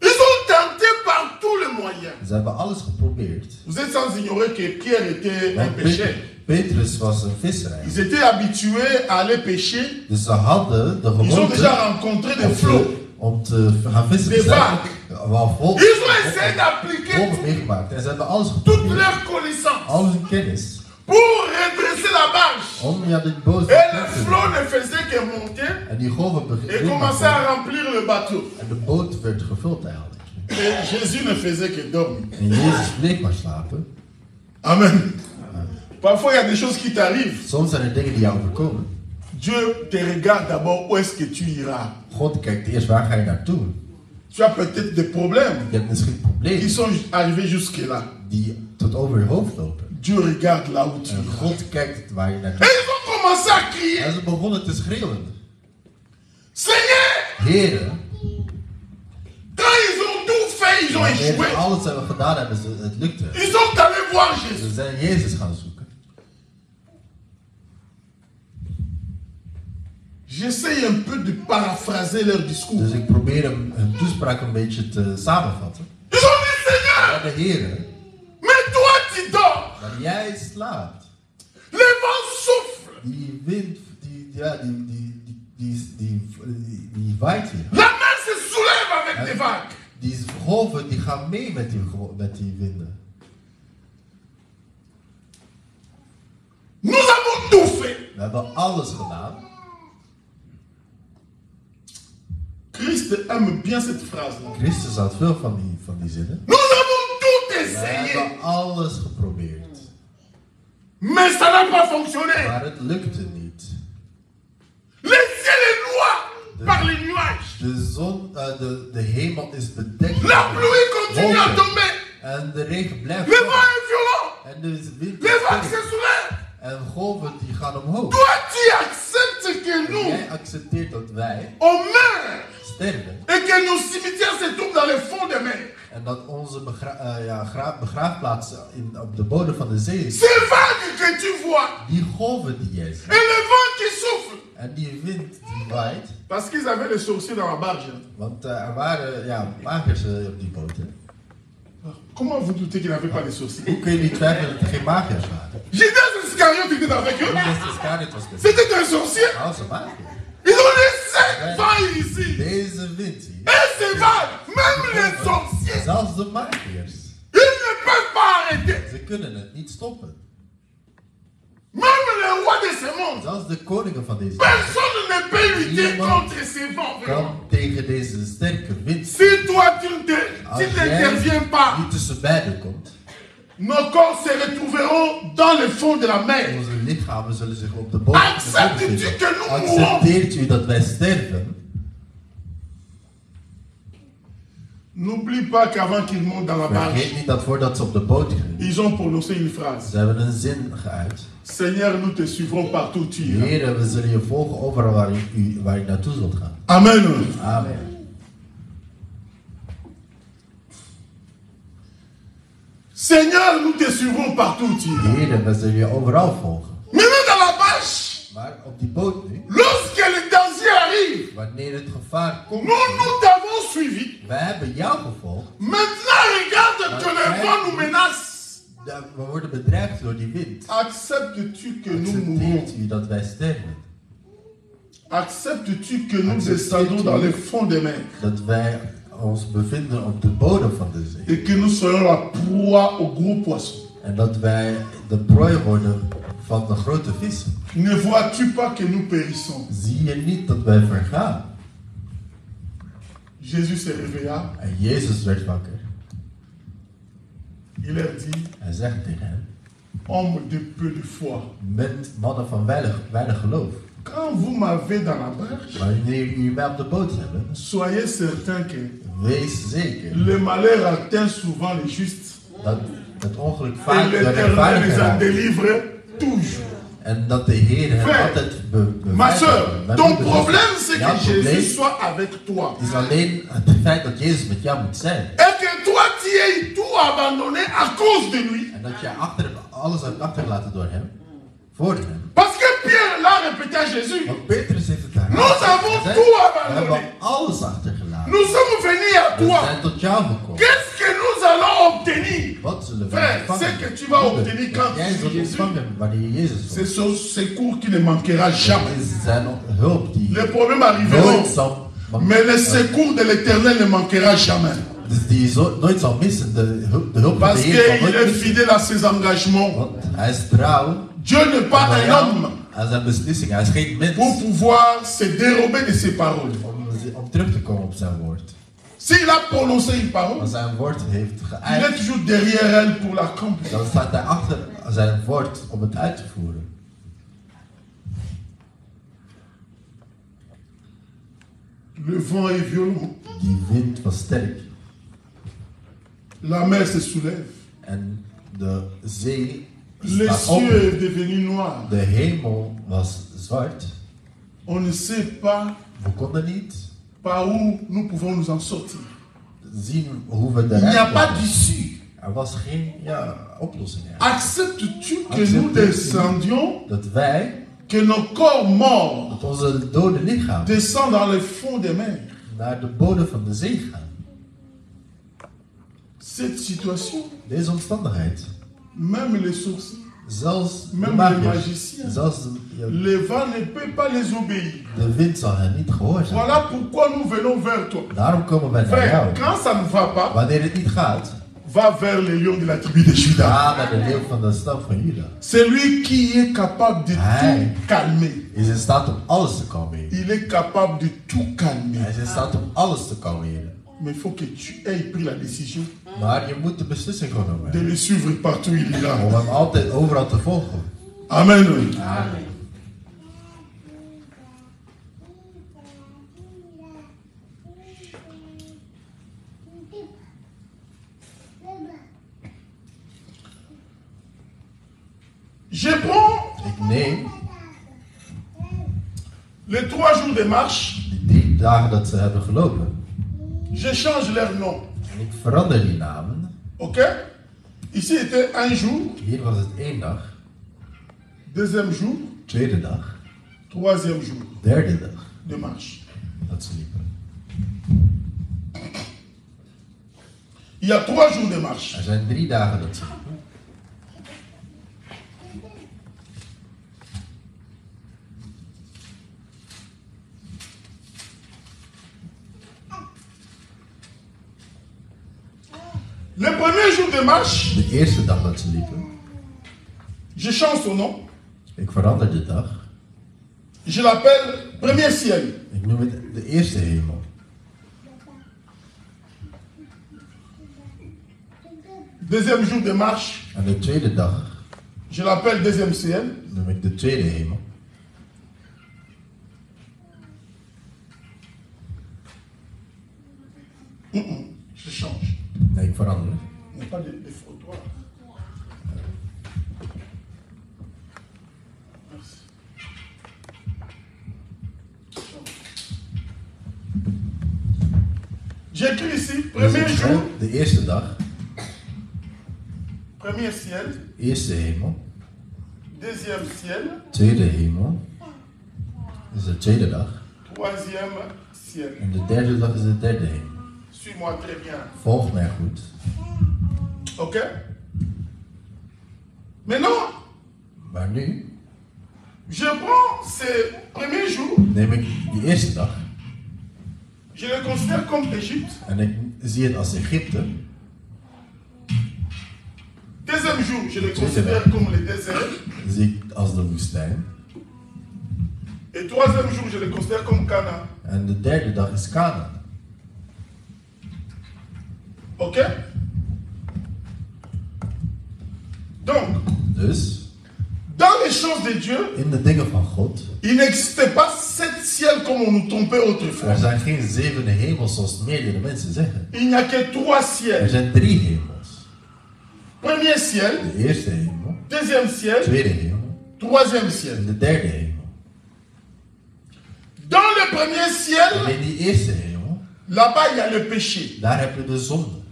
ils ont tenté par tous les moyens. ze hebben alles geprobeerd. Vous êtes sans ignorer que Pierre était un pécheur. Petrus was een visser. Ils étaient habitués à aller pêcher. Dus ze hadden de Ils ont déjà gewoonte rencontré des flots, om te gaan vissen. des Ze hebben vagues. wel vol Ils ont essayé d'appliquer golven meegemaakt. En ze hebben alles toute geprobeerd. leur connaissance Al hun kennis. pour redresser la barge. Om ja, de boot Et te le trekken. flot ne faisait que monter En die golven et beginnen. commençait à remplir le bateau. En de boot werd gevuld eigenlijk. Et Jésus ne faisait que dormir. En Jezus bleef maar slapen. Amen. Parfois, il y a des choses qui t'arrivent. Soms zijn er dingen die jou overkomen. Dieu te regarde d'abord où est-ce que tu iras. God kijkt eerst waar ga je naartoe. Tu as peut-être des problèmes Je hebt misschien qui problemen sont arrivés jusque-là. die tot over je hoofd lopen. Dieu regarde là où tu En iras. God kijkt waar je Et naartoe. ils ont commencé à crier. En ze begonnen te schreeuwen. Seigneur, Heren, quand ils ont tout fait, ils ont wanneer échoué. ze alles hebben gedaan hebben, het lukte. Ils sont allés voir Ze Jésus. zijn Jezus gaan zoeken. J'essaye un peu de paraphraser leur discours. Dus ik probeer hun toespraak een beetje te samenvatten. Ils ont dit, Seigneur, Maar de Heren, mais toi tu dors. maar jij slaapt. Les vents soufflent. Die wind, die waait hier. La mer se soulève avec des vagues. Die golven die gaan mee met die winden. Nous avons tout fait. We hebben alles gedaan. Christ aime bien cette phrase-là. Christus had veel van die zinnen. Nous avons tout We essayé. hebben alles geprobeerd. Mais ça n'a pas fonctionné. Maar het lukte niet. Le ciel est noir par les nuages. De zon, de hemel is bedekt. La met pluie continue à wolken. tomber. En de regen blijft Le vent vallen. est violent. En de wind Les is vagues sterk. se soulèvent. En golven die gaan omhoog. Toi, tu acceptes que En nous, jij accepteert dat wij on meurt. sterven. Et que nos cimetières se trouvent dans le fond de mer. En dat onze begraafplaats op de bodem van de zee is. Ces vagues que tu vois. Die golven die jij Et ziet. le vent qui souffle. En die wind die waait. Parce qu'ils avaient les sorciers dans la barge. Want er waren magers op die boot. Hè. Comment vous doutez qu'ils n'avaient pas les sorciers? Hoe kun je niet twijfelen dat er geen magiërs waren? Judas Iscariote était avec eux. Judas Iscariot was de C'était un sorcier. Nou, ze magier. Ils ont laissé vagues ici. Deze wind hier. Et ces vagues, même les sorciers, Zelfs de magiërs. ils ne peuvent pas arrêter. Ze kunnen het niet stoppen. Même les rois de ce monde. Zelfs de koningen van deze wereld Personne ne peut lutter contre ces vents. kan tegen deze sterke wind. Si toi tu Als n'interviens jij pas, niet tussen beiden komt, nos corps se retrouveront dans le fond de la mer. onze lichamen zullen zich op de bodem Acceptes-tu bevinden. que nous mourons? Accepteert u dat wij sterven? N'oublie pas qu'avant qu'ils montent dans la Vergeet barge, niet dat voordat ze op de boot gingen, ils ont prononcé une phrase. ze hebben een zin geuit. Seigneur, nous te suivrons partout où tu iras. Heer, we zullen je volgen overal waar je naartoe zult gaan. Amen. Amen. Seigneur, nous te suivrons partout où tu iras. Heer, we zullen je overal volgen. Maintenant dans la barge, Maar op die boot nu, lorsque le danger arrive, wanneer het gevaar komt, nous t'avons suivi. wij hebben jou gevolgd. Maintenant, regarde que le vent nous menace. We worden bedreigd door die wind. Acceptes-tu que nous mourons? Accepteert u dat wij sterven? Acceptes-tu que nous descendons dans le fond des mers? Dat wij ons bevinden op de bodem van de zee. Et que nous soyons la proie aux gros poissons. En dat wij de prooi worden van de grote vissen. Ne vois-tu pas que nous périssons? Zie je niet dat wij vergaan? Jésus se réveilla. En Jezus werd wakker. Il leur dit, Hij zegt tegen hen: homme de peu de foi. mannen van weinig geloof. Quand vous m'avez dans la barge, Wanneer jullie mij op de boot hebben, soyez certain que wees zeker le malheur atteint souvent les justes. dat het ongeluk Et vaak door de l'Éternel les rechtvaardigen a raakt. délivrés toujours. En dat de Heer hen Frère, altijd Ma soeur, ton problème c'est jouw que probleem Jésus soit avec toi. is alleen het feit dat Jezus met jou moet zijn. Et que toi tu aies tout abandonné à cause de lui. En dat je alles hebt achtergelaten door hem. Voor hem. Parce que Pierre l'a répété à Jésus. Want Petrus heeft het daar. Nous avons tout We abandonné. hebben alles achtergelaten. Nous sommes venus à We toi. zijn tot jou gekomen. Qu'est-ce que nous allons obtenir? Wat zullen wij Frère, ontvangen. ce que tu vas obtenir quand Jij tu zult es Jésus, ontvangen wanneer je Jezus c'est volgt. ce secours qui ne manquera jamais. Het is zijn hulp die Les problèmes arriveront, nooit zal mais le secours de l'Éternel ne manquera jamais. Dus die nooit zal missen. De hulp van de Parce Heer zal qu'il nooit est missen. fidèle à ses engagements. Want hij is trouw Dieu n'est pas un homme aan zijn beslissing. Hij is geen mens pour pouvoir se dérober de ses paroles. om terug te komen op zijn woord. S'il a prononcé une parole, Als hij een woord heeft il est geëist, toujours derrière elle pour l'accomplir. dan staat hij achter zijn woord om het uit te voeren. Le vent est violent, Die wind was sterk la mer se soulève, en de zee les staat op. cieux est devenu noir. De hemel was zwart. On ne sait pas We konden niet par où nous pouvons nous en sortir. zien hoe we Il n'y a eruit pas kwamen. d'issue. Er was geen oplossing. Acceptes-tu que nous descendions, Dat wij, que nos corps morts dat onze dode lichaam descendent dans le fond des mers? naar de bodem van de zee gaan? Cette situation, Deze omstandigheid, même les sorciers, zelfs de même les magiërs, magiciens, zelfs le vent ne peut pas les obéir. de wind zal hen niet gehoorzamen. Voilà pourquoi nous venons vers toi. Daarom komen wij naar Frère, jou. quand ça ne va pas, Wanneer het niet gaat, va vers les lions de la tribu de Juda. ga naar de leeuw van de stam van Juda. C'est lui qui est capable de Hij tout calmer. is in staat om alles te kalmeren. Il est capable de tout calmer. Hij is in staat om alles te kalmeren. Mais il faut que tu aies pris la décision Maar je moet de beslissing genomen de hebben le suivre partout où il ira. om hem altijd overal te volgen. Amen. Amen. Je prends Ik neem les 3 jours de marche, die 3 dagen dat ze hebben gelopen je change leur nom. en ik verander die namen. Ok? Ici était un jour, Hier was het 1 dag, deuxième jour, tweede dag, troisième jour derde dag de marche. dat ze liepen. Il y a 3 jours de marche. Er zijn 3 dagen dat ze liepen. Le premier jour de marche, De eerste dag dat ze liepen, je change son nom. ik verander de dag. Je l'appelle premier ciel. Ik noem het de eerste hemel. Deuxième jour de marche, En de tweede dag je l'appelle deuxième ciel. noem ik de tweede hemel. Je change. Nee, ik verander. Il n'y a pas de frottoir. Merci. J'écris ici, Dus premier ik jour, schrijf de eerste dag, premier ciel, eerste hemel, deuxième ciel, tweede hemel, is de tweede dag. troisième ciel. En de derde dag is de derde hemel. Suis-moi très bien. Volg mij goed. Ok? Maintenant, Maar nu je prends ces premiers jours, neem ik die eerste dag je les considère comme Égypte. en ik zie het als Egypte. Deuxième jour, je les considère comme le désert. Zie ik als de woestijn. Et troisième jour, je les considère comme Canaan. En de derde dag is Canaan. Ok? Donc, Dus dans les choses de Dieu, in de dingen van God, il n'existait pas 7 ciels comme on nous trompait er autrefois. zijn geen 7 hemels zoals meerdere mensen zeggen. Il n'y a que 3 Er ciels. zijn 3 hemels. Premier ciel, De eerste hemel, deuxième ciel, tweede hemel troisième ciel. en de derde hemel. Dans le premier ciel, En in die eerste hemel, là-bas, il y a le péché. daar heb je de zonde.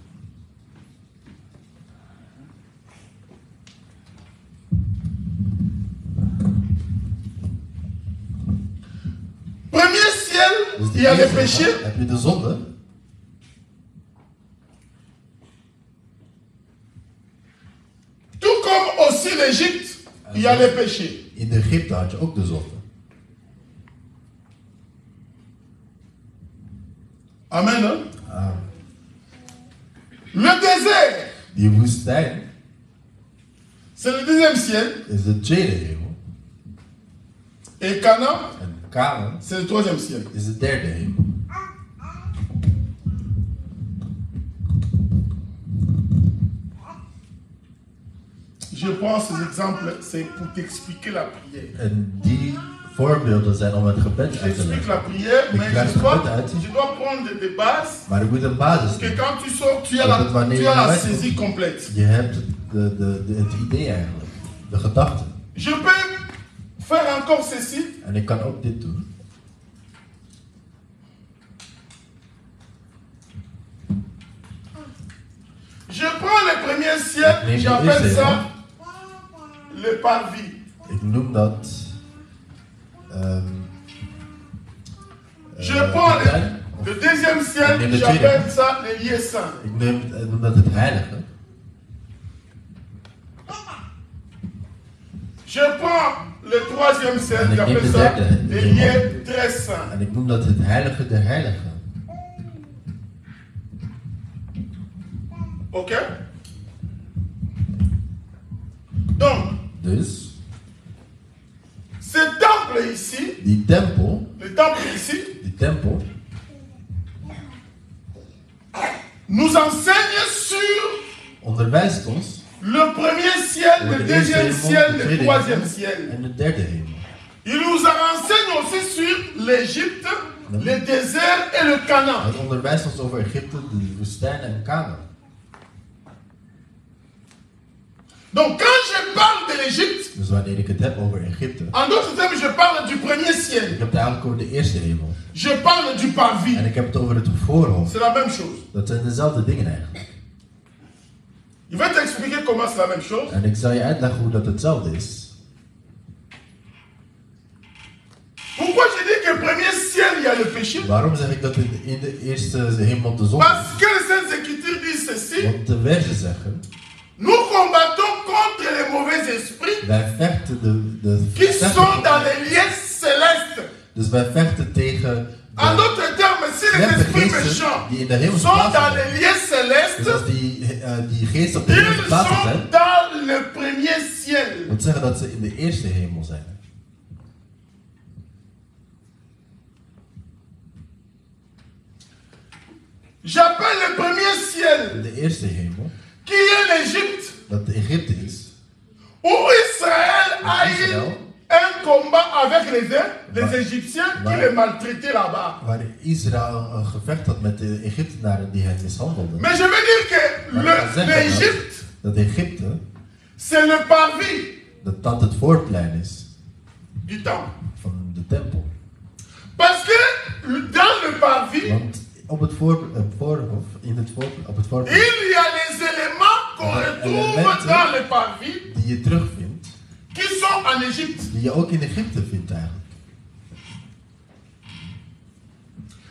Premier ciel, Dus il y a le eerste péché. hemel heb je de zonde. l'Égypte, il y a les péchés. In Egypte had je ook de zonde. Amen. Hein? Le désert, Die woestijn c'est le deuxième ciel. is de tweede hemel. Et Canaan, En Canaan c'est le troisième ciel. is de derde hemel. Je prends ces exemples, c'est pour t'expliquer la prière. En die voorbeelden zijn om het gebed uit te J'explique la leggen. prière, Ik mais leg je het dois, gebed uit. je dois prendre des bases Maar er moet een basis pour que zijn. quand tu sors, tu as Dat het wanneer tu as je la uitkomt, saisie complète. Je hebt het idee eigenlijk. De gedachte. Je peux faire encore ceci. En ik kan ook dit doen. Je prends le premier ciel, Nee, j'appelle nee, ça le parvis. Ik noem dat... Je prends tuin. le deuxième ciel, Nee, de j'appelle tweede. ça le lieu saint. Ik noem dat het heilige. Je prends le troisième ciel, En ik j'appelle neem de ça derde, le de lieu hemel. très saint. En ik noem dat het heilige der heiligen. Ok? Donc, Dus, ce temple ici, die tempel, le temple ici, nous enseigne sur onderwijst ons le premier ciel, over le de eerste deuxième hemel, ciel, de le tweede troisième hemel ciel. en de derde hemel. Il nous enseigne aussi sur l'Égypte, le désert et le Canaan. Het onderwijst ons over Egypte, de woestijn en Canaan. Donc quand je parle de l'Égypte, Dus wanneer ik het heb over Egypte, en d'autres termes, je parle du premier ik ciel. heb het eigenlijk over de eerste hemel. Je parle du parvis. En ik heb het over het voorhof. C'est la même chose. Dat zijn dezelfde dingen eigenlijk. Je vais t'expliquer comment c'est la même chose. En ik zal je uitleggen hoe dat hetzelfde is. Pourquoi je dis que le premier ciel, il y a le péché? Waarom zeg ik dat in de eerste hemel de zon Parce is? que les Saintes Écritures disent ceci. Want de versen zeggen, Nous combattons contre les mauvais esprits wij vechten qui sont dans les lieux célestes. Dus wij vechten tegen En d'autres termes, si les slechte esprits geesten méchants die in de hemel sont dans plaatsen les zijn. lieux Dus célestes, als die geesten op de hemel ils plaatsen sont zijn, dans le premier ciel. dat wil zeggen dat ze in de eerste hemel zijn. J'appelle le premier ciel, De eerste hemel, qui est l'Égypte, dat Egypte is, où Israël a eu un combat avec les Égyptiens qui les maltraitaient là-bas. waar Israël een gevecht had met de Egyptenaren die hen mishandelden. Mais je veux dire que l'Égypte, Dat Egypte, c'est le parvis dat het voorplein is du temple. van de tempel. Parce que dans le parvis, Want op het voorhof, op het voorplein, il y a les éléments qu'on retrouve dans le parvis die je terugvindt, qui sont en Égypte. die je ook in Egypte vindt eigenlijk.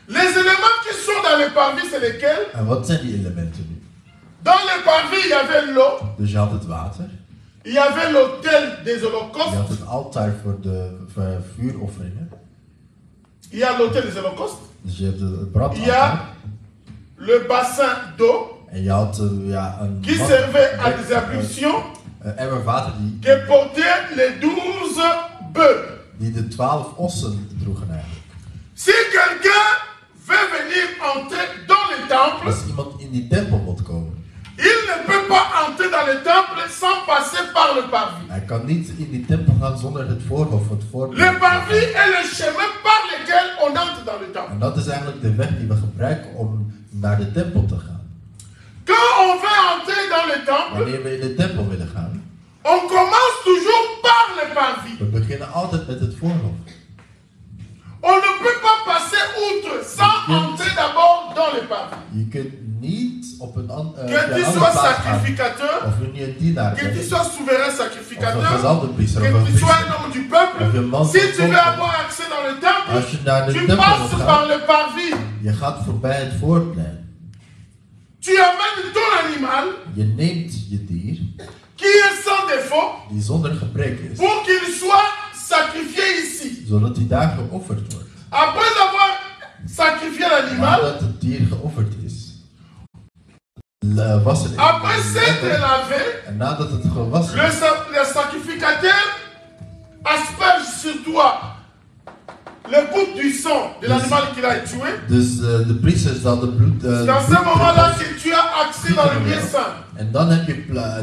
Les éléments qui sont dans le parvis, c'est lesquels? En wat zijn die elementen nu? Dans le parvis, il y avait l'eau, Dus je had het water, il y avait l'autel des je holocaustes, had het altaar voor de vuurofferingen, il y a l'autel des holocaustes, dus je hebt het il y a brandaltaar, le bassin d'eau en je had een qui servait à des ablutions, emmer water qui portait les 12 bœufs. die de 12 ossen droegen eigenlijk. Si quelqu'un veut venir entrer dans le temple, Als iemand in die tempel wil komen, il ne peut pas entrer dans le temple sans passer par le parvis. hij kan niet in die tempel gaan zonder het voorhof, het voorplein. Le parvis est le chemin par lequel on entre dans le temple. En dat is eigenlijk de weg die we gebruiken om naar de tempel te gaan. Quand on veut entrer dans le temple, Wanneer we in de tempel willen gaan, on commence toujours par le parvis. we beginnen altijd met het voorhof. On ne peut pas passer outre sans entrer d'abord dans le parvis. Je kunt niet op een Que andere tu sois plaats gaan. sacrificateur, Of je niet een dienaar que tu bent. sois souverain Of een sacrificateur, gezalde priester. Of que een tu sois un priester. homme du peuple, Of je man si van tu het veux volk avoir accès dans le temple, Als je naar de tu tempel passes wil par gaan, le parvis. je gaat voorbij het voorplein. Tu amènes ton animal Je neemt je dier, qui est sans défaut, die zonder gebrek is, pour qu'il soit sacrifié ici. zodat hij daar geofferd wordt. Après avoir sacrifié l'animal, Nadat het dier geofferd is, was het après s'être lavé, en nadat het gewassen is, le sacrificateur asperge sur toi le goutte du sang de l'animal qu'il a tué. dus de priester zal de bloed... C'est dans ce moment-là que tu as accès dans le lieu saint. En dan heb je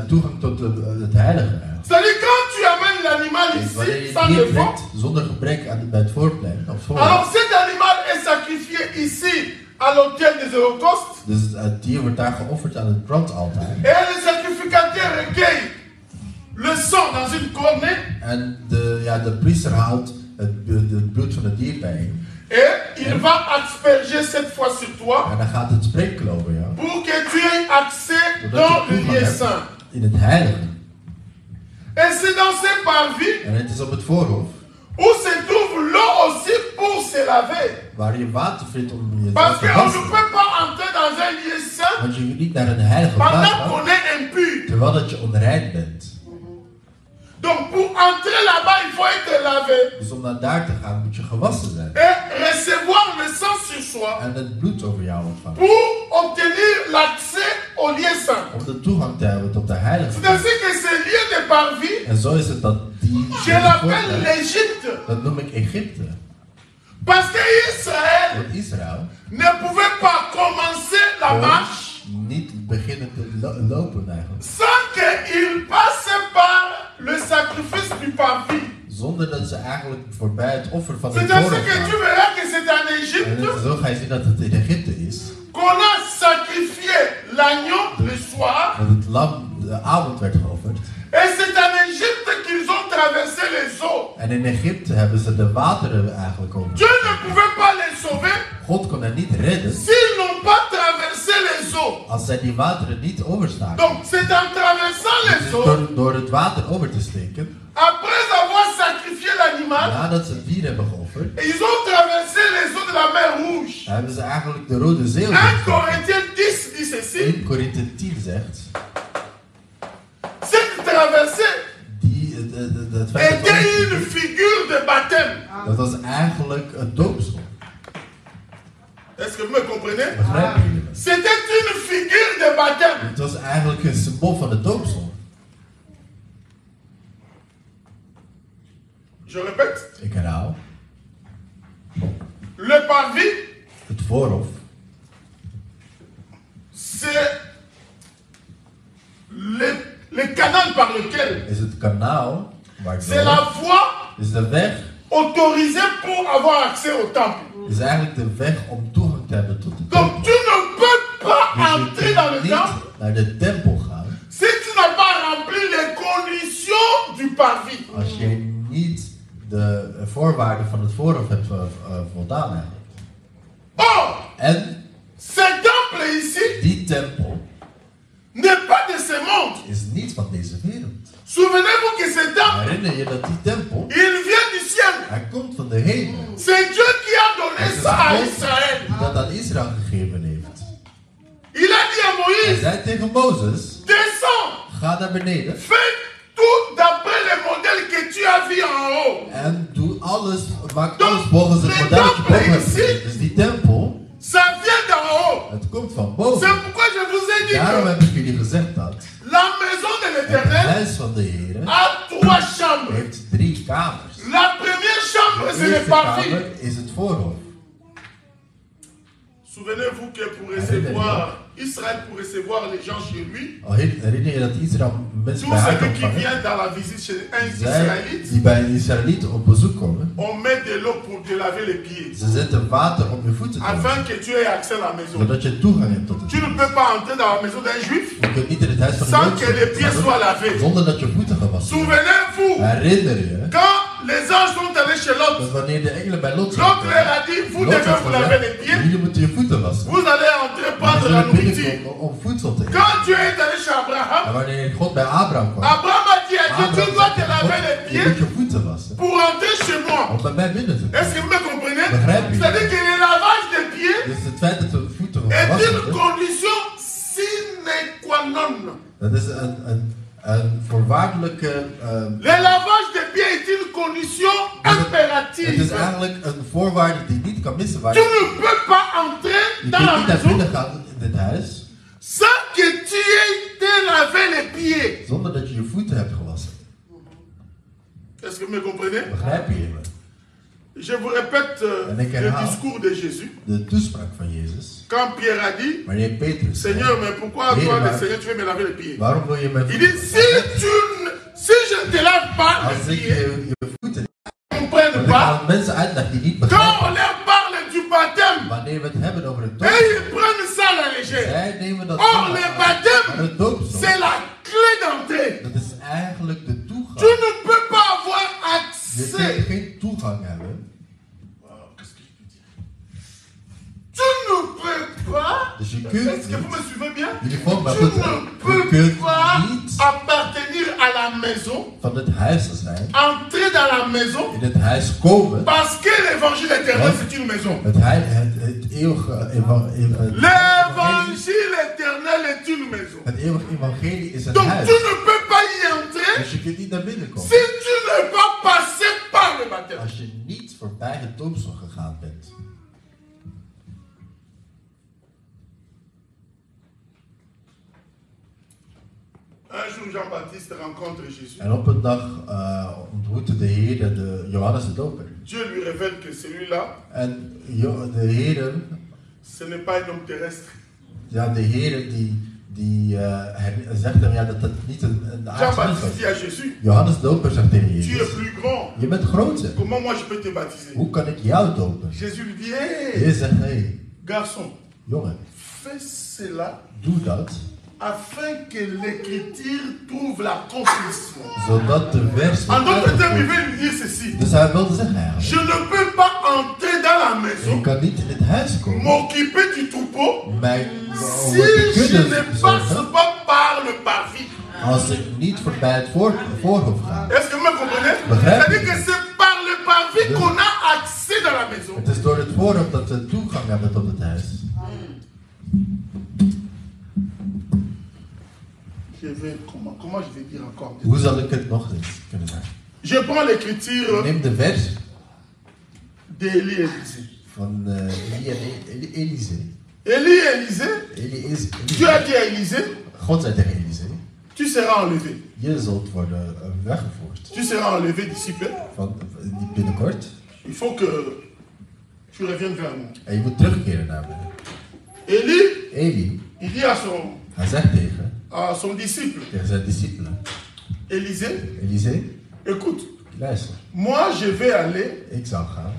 toegang tot het heilige. C'est-à-dire quand tu amènes l'animal Wanneer ici je sans dier défaut, brengt zonder gebrek bij het voorplein, of voor, alors cet animal est sacrifié ici à l'autel des holocaustes dus het dier wordt daar geofferd aan het brandaltaar. et le sacrificateur recueille le sang dans une cornée En de priester haalt het bloed van het dier bij. et il va asperger cette fois sur toi En dan gaat het sprenkelen over jou. pour que tu aies accès Zodat dans je le toegang lieu hebt saint. in het heilige. Et c'est dans ces parvis En het is op het voorhof où se trouve l'eau aussi pour se laver. waar je water vindt om je Parce te qu'on ne wassen. peut pas entrer dans un lieu saint Want je niet naar een heilige plaats pendant gaat, qu'on est impur. terwijl dat je onrein bent. Donc pour entrer là-bas, il faut être lavé Dus om naar daar te gaan moet je gewassen zijn. et recevoir le sang sur soi En het bloed over jou ontvangen. pour obtenir l'accès au lieu saint. Om de toegang te hebben tot de heilige C'est plaats. ainsi que ce lieu de parvis, En zo is het dat die... je l'appelle l'Égypte. Dat noem ik Egypte. Parce qu'Israël Want Israël ne pouvait pas commencer la kon marche niet beginnen te lopen eigenlijk. sans qu'il passe par le sacrifice du parvis. Zonder dat ze eigenlijk voorbij het offer van de C'est ainsi voorhof que tu gaan. verras que c'est en En Égypte zo ga je zien dat het in Egypte is. qu'on a sacrifié l'agneau le soir. Dat het lam de avond werd geofferd. Et c'est en Égypte qu'ils ont traversé les eaux. En in Egypte hebben ze de wateren eigenlijk over. Dieu ne pouvait pas les sauver God kon hen niet redden s'ils n'ont pas traversé les eaux. als zij die wateren niet overstaken. Donc c'est en traversant Dus les eaux, door het water over te steken, après avoir sacrifié l'animal, nadat ze het dier hebben geofferd, ils ont traversé les eaux de la mer Rouge. hebben ze eigenlijk de Rode Zee 1 overgestoken. Corinthiens 10 dit ceci. 1 Korinthe 10 zegt, Cette traversée het feit dat était une figure de baptême. dat was eigenlijk een doopsel. Est-ce que vous me comprenez? Begrijpen jullie dat? C'était une figure de baptême. Het was eigenlijk een symbool van de doopsel. Je répète, Ik herhaal, le parvis, het voorhof c'est le canal par lequel, is het kanaal, c'est la voie is de weg, autorisée pour avoir accès au temple. is eigenlijk de weg om toegang te hebben tot de Donc tempel. tu ne peux pas Dus je entrer dans le kunt niet temple naar de tempel gaan si tu n'as pas rempli les conditions du parvis. als je niet de voorwaarden van het voorhof hebt voldaan eigenlijk. Or, En ce temple ici die tempel n'est pas de ce monde. is niet van deze wereld. Souvenez-vous que ce temple, Herinner je dat die tempel, il vient du ciel. hij komt van de hemel. C'est Dieu qui a donné Het is ça à God Israël. die dat aan Israël gegeven heeft. Il a dit à Hij Moïse, zei tegen Mozes, descends, ga naar beneden fais tout d'après le modèle que tu as vu en haut. en doe alles, maak alles volgens het model dat je boven hebt gezien. Dus die tempel, Ça vient d'en haut. het komt van C'est boven. pourquoi je vous ai dit Daarom que heb ik jullie gezegd dat la maison de het l'Éternel huis van de Heer a 3 chambres. heeft 3 kamers. La première chambre, De c'est le eerste parvis. kamer is het voorhof. Souvenez-vous que pour recevoir, Israël, pour recevoir les gens chez lui, Herinner je dat Israël mensen tout bij haar celui kan qui vangen? vient dans la visite chez un Zij Israélite, die bij een Israëliet op bezoek komen, on met de l'eau pour te laver les pieds, ze zetten water om je voeten te wassen, afin que tu aies accès à la maison. zodat je toegang hebt tot het Tu ne huis. peux pas entrer dans la maison d'un juif Je kunt niet in het huis van sans een que les pieds Jood soient lavés. zonder dat je voeten gewassen worden. Souvenez-vous, Herinner je quand les anges sont allés chez Lot, dat wanneer de engelen bij Lot zijn Lot leur gekomen, a dit, vous Lot devez heeft vous laver les gezegd, pieds, jullie moeten je voeten wassen. vous allez entrer Je prendre la zullen nourriture. binnenkomen om voedsel te eten. Quand Dieu est allé chez Abraham, En wanneer God bij Abraham kwam, Abraham a dit à Dieu, tu dois te laver les je pieds moet je voeten wassen pour entrer chez moi. om bij mij binnen te Est-ce komen. que vous me comprenez? Begrijp je? C'est-à-dire que le lavage des pieds Dus het feit dat de voeten est gewassen une worden, condition sine qua non. dat is een eigenlijk... Le lavage des pieds est une condition impérative. Het is eigenlijk een voorwaarde die niet kan missen. Tu ne peux pas entrer Je dans la kunt niet naar maison binnen gaan in dit huis sans que tu aies te lavé les pieds. zonder dat je je voeten hebt gewassen. Est-ce que vous me comprenez? Begrijp je me? Je vous répète le discours de Jésus. De toespraak van Jezus. Quand Pierre a dit, Wanneer Petrus zei, Seigneur, mais pourquoi toi, le Seigneur, tu veux me laver les pieds? waarom wil je mijn Il voeten dit, wassen? si je ne te lave pas Als les ik pieds, je voeten ne comprennent dan pas. gaan mensen uitleggen die niet Quand begrijpen. on leur parle du baptême, Wanneer we het hebben over het et doopsel, ils prennent ça à la légère. zij nemen dat Or, aan. le Maar baptême, het doopsel, c'est la clé d'entrée. dat is eigenlijk de Tu toegang. ne peux pas avoir Je accès. kunt geen toegang hebben. Qu'est-ce que je peux dire? Tu ne peux pas. Dus je Est-ce kunt que vous me suivez bien? jullie volgen me Tu goed. ne Je peux kunt pas niet appartenir à la maison, van het huis zijn, entrer dans la maison, in het huis komen. parce que l'évangile éternel, c'est une maison. Het eeuwige L'évangile éternel est une maison. het eeuwige evangelie is een Donc huis. tu ne peux pas y entrer Dus je kunt niet naar binnen komen. si tu n'es pas passé par le baptême. Als je niet voorbij het doopsel gegaan bent. Un jour, Jean-Baptiste rencontre Jésus. En op een dag ontmoette de Heer de Johannes de Doper. Dieu lui révèle que celui-là, En de Heer, ce n'est pas un homme terrestre. ja, de Heer die zegt hem ja, dat het niet een aardse mens Jean-Baptiste dit was. à Jésus, Johannes de Doper zegt tegen tu es Jezus, plus grand. je bent groter. Comment moi je peux te baptiser? Hoe kan ik jou dopen? Jésus lui dit, hé, Jezus zegt, hé, garçon, jongen, fais cela doe dat, afin que l'écriture trouve l'accomplissement. zodat de vers En d'autres termes, il wordt. veut lui dire ceci. Dus hij wilde zeggen Je eigenlijk, ne peux pas entrer dans la je maison, kan niet in het huis komen, m'occuper du troupeau, mij si over de je ne kudde passe zorgen, pas par le parvis. als ik niet voorbij het voorhof ga. Est-ce que vous me comprenez? Begrijp je? C'est-à-dire que c'est par le parvis qu'on a accès dans la maison. Het is door het voorhof dat we toegang hebben tot het huis. Comment je vais dire encore? Hoe zal ik het nog eens kunnen zeggen? Je prends l'écriture Neem de vers d'Élie et Élisée. van Elise. Élie et Élisée, Dieu a dit à Élisée, God zei tegen Elise, tu seras enlevé. je zult worden weggevoerd. Tu seras enlevé d'ici peu. Niet binnenkort. Il faut que tu reviennes vers moi. En je moet terugkeren naar mij. Élie, il dit Hij zegt à son disciple, tegen zijn discipelen, Élisée, Elise, écoute, luister, moi je vais aller ik zal gaan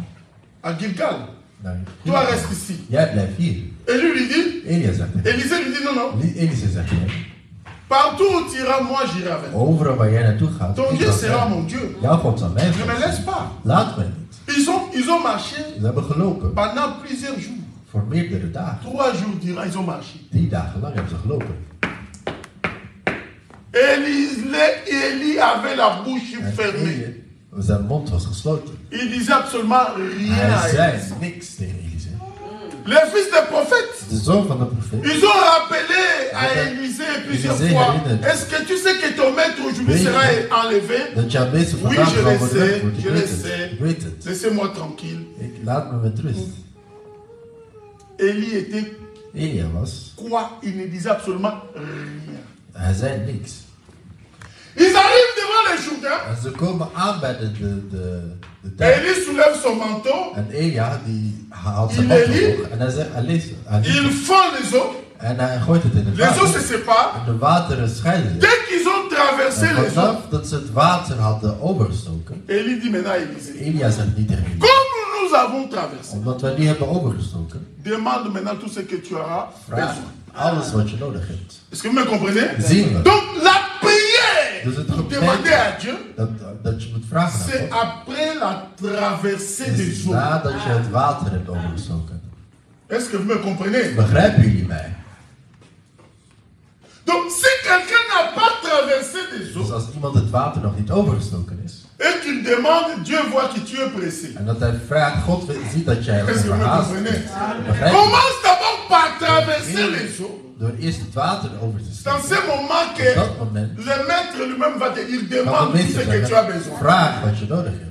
à Gilgal. naar Toi reste ici. Jij blijft hier. Élie lui dit, Elia zegt tegen Élisée lui dit non, non. Elise zegt nee. Partout où tu iras, moi j'irai avec. Overal waar jij naartoe gaat, Ton ik Dieu zal sera zijn. mon Dieu. Jouw God zal mij Ne me zijn. laisse pas. Laat mij niet. Ils ont marché Ze hebben gelopen pendant plusieurs jours. voor meerdere dagen. 3 jours durant, ils ont marché. 3 dagen lang hebben ze gelopen. Élie avait la bouche En fermée. Elie, zijn mond was gesloten. Il disait absolument rien à Hij zei Élisée. niks tegen Elise. Les fils des prophètes, De zoon van de profeet. ils ont rappelé à Élisée plusieurs Élisée fois. herinnerde. Est-ce que tu sais que ton maître aujourd'hui Oui. sera enlevé? Dat jouw meester Oui, vandaag je zal le worden sais, weggevoerd. Ik je weet le het. sais. Ik weet het. Laissez-moi tranquille. Laat me met rust. Élie était Elia was. quoi? Il ne disait absolument rien. Hij zei niks. Ils arrivent devant le Jourdain. En ze komen aan bij de Et tuin. Élie soulève son manteau. En Elia die haalt zijn Il mantel lit. omhoog. En hij zegt, hij leest. Il fend les eaux. En hij gooit het in het Les eaux se water. séparent. En de wateren scheiden zich. Dès qu'ils ont traversé En les eaux, vanaf dat ze het water hadden overgestoken. Élie dit maintenant à Élisée, Elia zegt niet tegen Elia. comme nous avons traversé, Omdat wij die hebben overgestoken. demande maintenant tout ce que tu auras Vraag besoin. alles wat je nodig hebt. Est-ce que vous me comprenez? Zien we. Donc la prière, Dus het pour gebed demander à Dieu, dat je moet vragen aan c'est God. après la traversée des Is eaux. nadat je het water hebt overgestoken. Est-ce que vous me comprenez? Begrijpen jullie mij? Donc si quelqu'un n'a pas traversé des Dus eaux als iemand het water nog niet overgestoken is. et qu'il demande, Dieu voit que tu es pressé. En dat hij vraagt, God ziet dat jij Est-ce que vous me overhaast comprenez? bent. Begrijp je? Commence d'abord par traverser les eaux. door eerst het water over te C'est dans steken. ce moment Op que dat moment le maître lui-même va te dire, kan de demande tout ce meester que tu as zeggen, besoin. vraag wat je nodig hebt.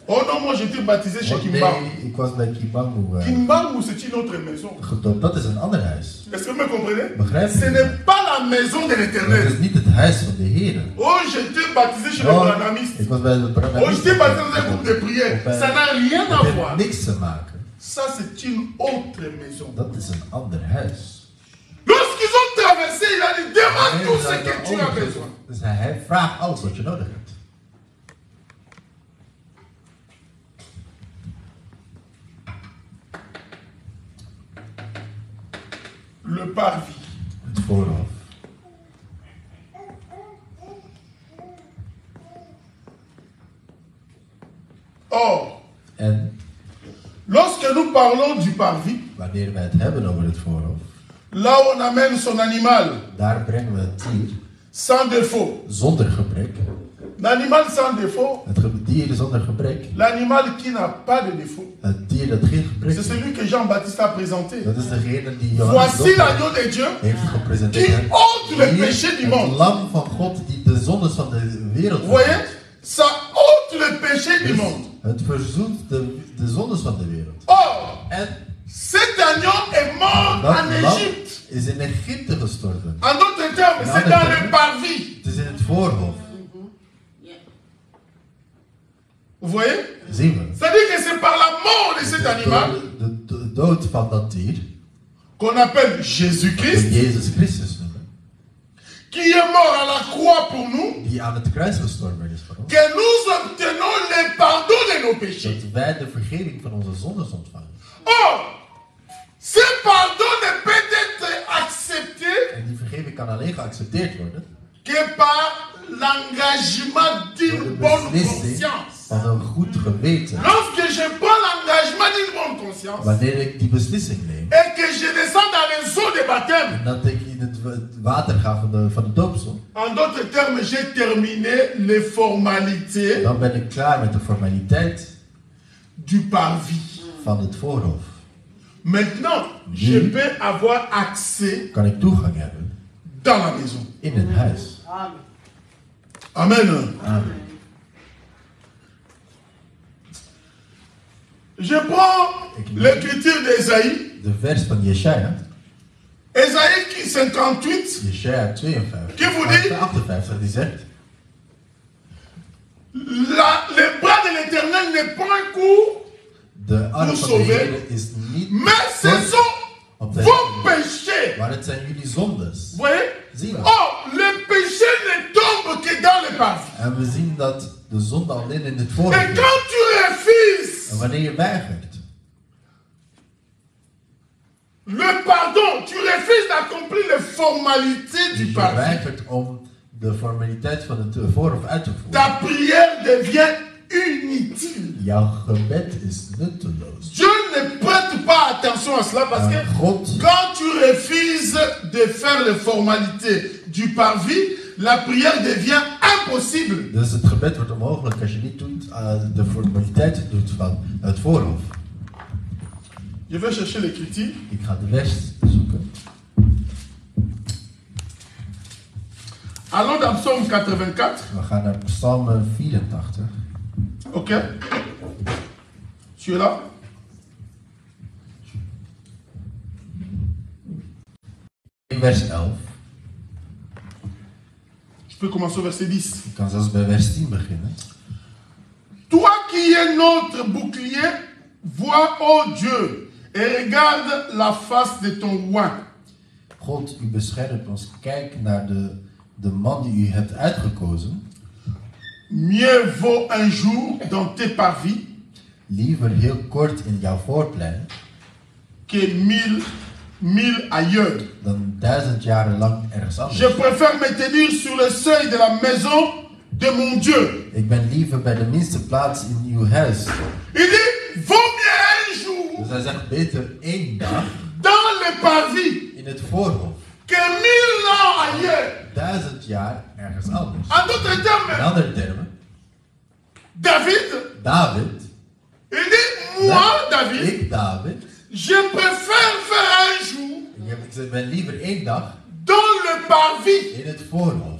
Oh non, moi j'étais baptisé chez Want Kimbangu. nee, ik was bij Kimbangu Kimbangu, c'est une autre maison. gedoopt. Dat is een ander huis. Est-ce que vous me comprenez? Begrijp Ce je? n'est pas la maison de Dat l'éternel. is niet het huis van de Heer. Oh, j'étais baptisé chez les Oh, Branhamistes. ik was bij de Oh, Branhamistes. j'étais baptisé dans un groupe de prière. Ça n'a rien à Dat voir. heeft niks te maken. Ça, c'est une autre maison. Dat is een ander huis. Lorsqu'ils ont traversé, il a dit, demande Nee, tout we ce zijn que er tu as over. besoin. Dus hij vraagt alles wat je nodig hebt. Le parvis. Het voorhof. Or, En lorsque nous parlons du parvis, wanneer wij het hebben over het voorhof, là où on amène son animal daar brengen we het dier sans défaut. zonder gebrek. L'animal sans défaut, Het dier zonder gebrek. l'animal qui n'a pas de défaut, Het dier dat geen gebrek c'est heeft. celui que Jean-Baptiste a présenté. Dat is degene die Johannes Voici Doper l'agneau de Dieu heeft qui gepresenteerd. ôte le Hier péché du het monde. lam van God die de zondes van de wereld Vous voyez? verzoent. Ça ôte le péché du Dus monde. het verzoent de zondes van de wereld. Or, En cet agneau est mort dat en lam Égypte. is in Egypte gestorven. En d'autres termes, En c'est andere dans le termen, parvis. Het is in het voorhof. Vous voyez? Zien we. C'est-à-dire que c'est par la mort de cet animal Door de dood van dat dier, qu'on appelle dat we Jésus-Christ, Jezus Christus noemen, qui est mort à la croix pour nous, die aan het kruis gestorven is voor ons, que nous obtenons le pardon de nos péchés. dat wij de vergeving van onze zondes ontvangen. Or, ce pardon ne peut être accepté En die vergeving kan alleen geaccepteerd worden que par l'engagement door d'une de bonne beslissing conscience. van een goed geweten. Lorsque je prends l'engagement d'une bonne conscience Wanneer ik die beslissing neem et que je descends dans les eaux de baptême, en dat ik in het water ga van de doopsel, en d'autres termes, j'ai terminé les formalités dan ben ik klaar met de formaliteit du parvis. van het voorhof. Maintenant, je peux avoir accès Kan ik toegang hebben dans la maison. in het huis. Amen. Amen. Je prends l'écriture d'Ésaïe. De vers van Jesaja, Ésaïe 58, Jesaja 52, Qui vous dit? 58, die zegt: les bras de l'Éternel n'est point court, de arm Vous van de sauver. Heer is niet mais ce kort sont op de vos hemel, péchés. maar het zijn jullie zondes. Vous voyez? Zien we. Or, le péché ne tombe que dans le parvis. En we zien dat de zonde alleen in het Et voorhof is. quand tu refuses En wanneer je weigert, le pardon, tu refuses d'accomplir les formalités dus du je parvis, weigert om de formaliteit van het voorhof uit te voeren, ta prière devient inutile. jouw gebed is nutteloos. Dieu ne prête pas attention à cela parce que God, quand tu refuses de faire les formalités du parvis, la prière devient impossible. dus het gebed wordt onmogelijk als je niet doet, de formaliteit doet van het voorhof. Je vais chercher l'écriture. Ik ga de vers zoeken. Allons dans Psaume 84. We gaan naar Psalm 84. Ok? Tu es là? In vers 11. Je peux commencer au verset 10. Ik kan zelfs bij vers 10 beginnen. Toi qui es notre bouclier, vois, ô Dieu, et regarde la face de ton roi. God, u beschermt ons. Kijk naar de man die u hebt uitgekozen. Mieux vaut un jour dans tes parvis Liever heel kort in jouw voorplein que mille ailleurs. dan 1000 jaren lang ergens anders. Je préfère me tenir sur le seuil de la maison de mon Dieu. Ik ben liever bij de minste plaats in uw huis. Il dit, vaut mieux un jour Dus hij zegt beter 1 dag dans le parvis in het voorhof. que 1000 ans ailleurs. 1000 jaar ergens anders. En d'autres In termes, andere termen, David, David, il dit, moi, David, ik David, je préfère faire un jour ik Ik ben liever 1 dag dans le parvis. in het voorhof.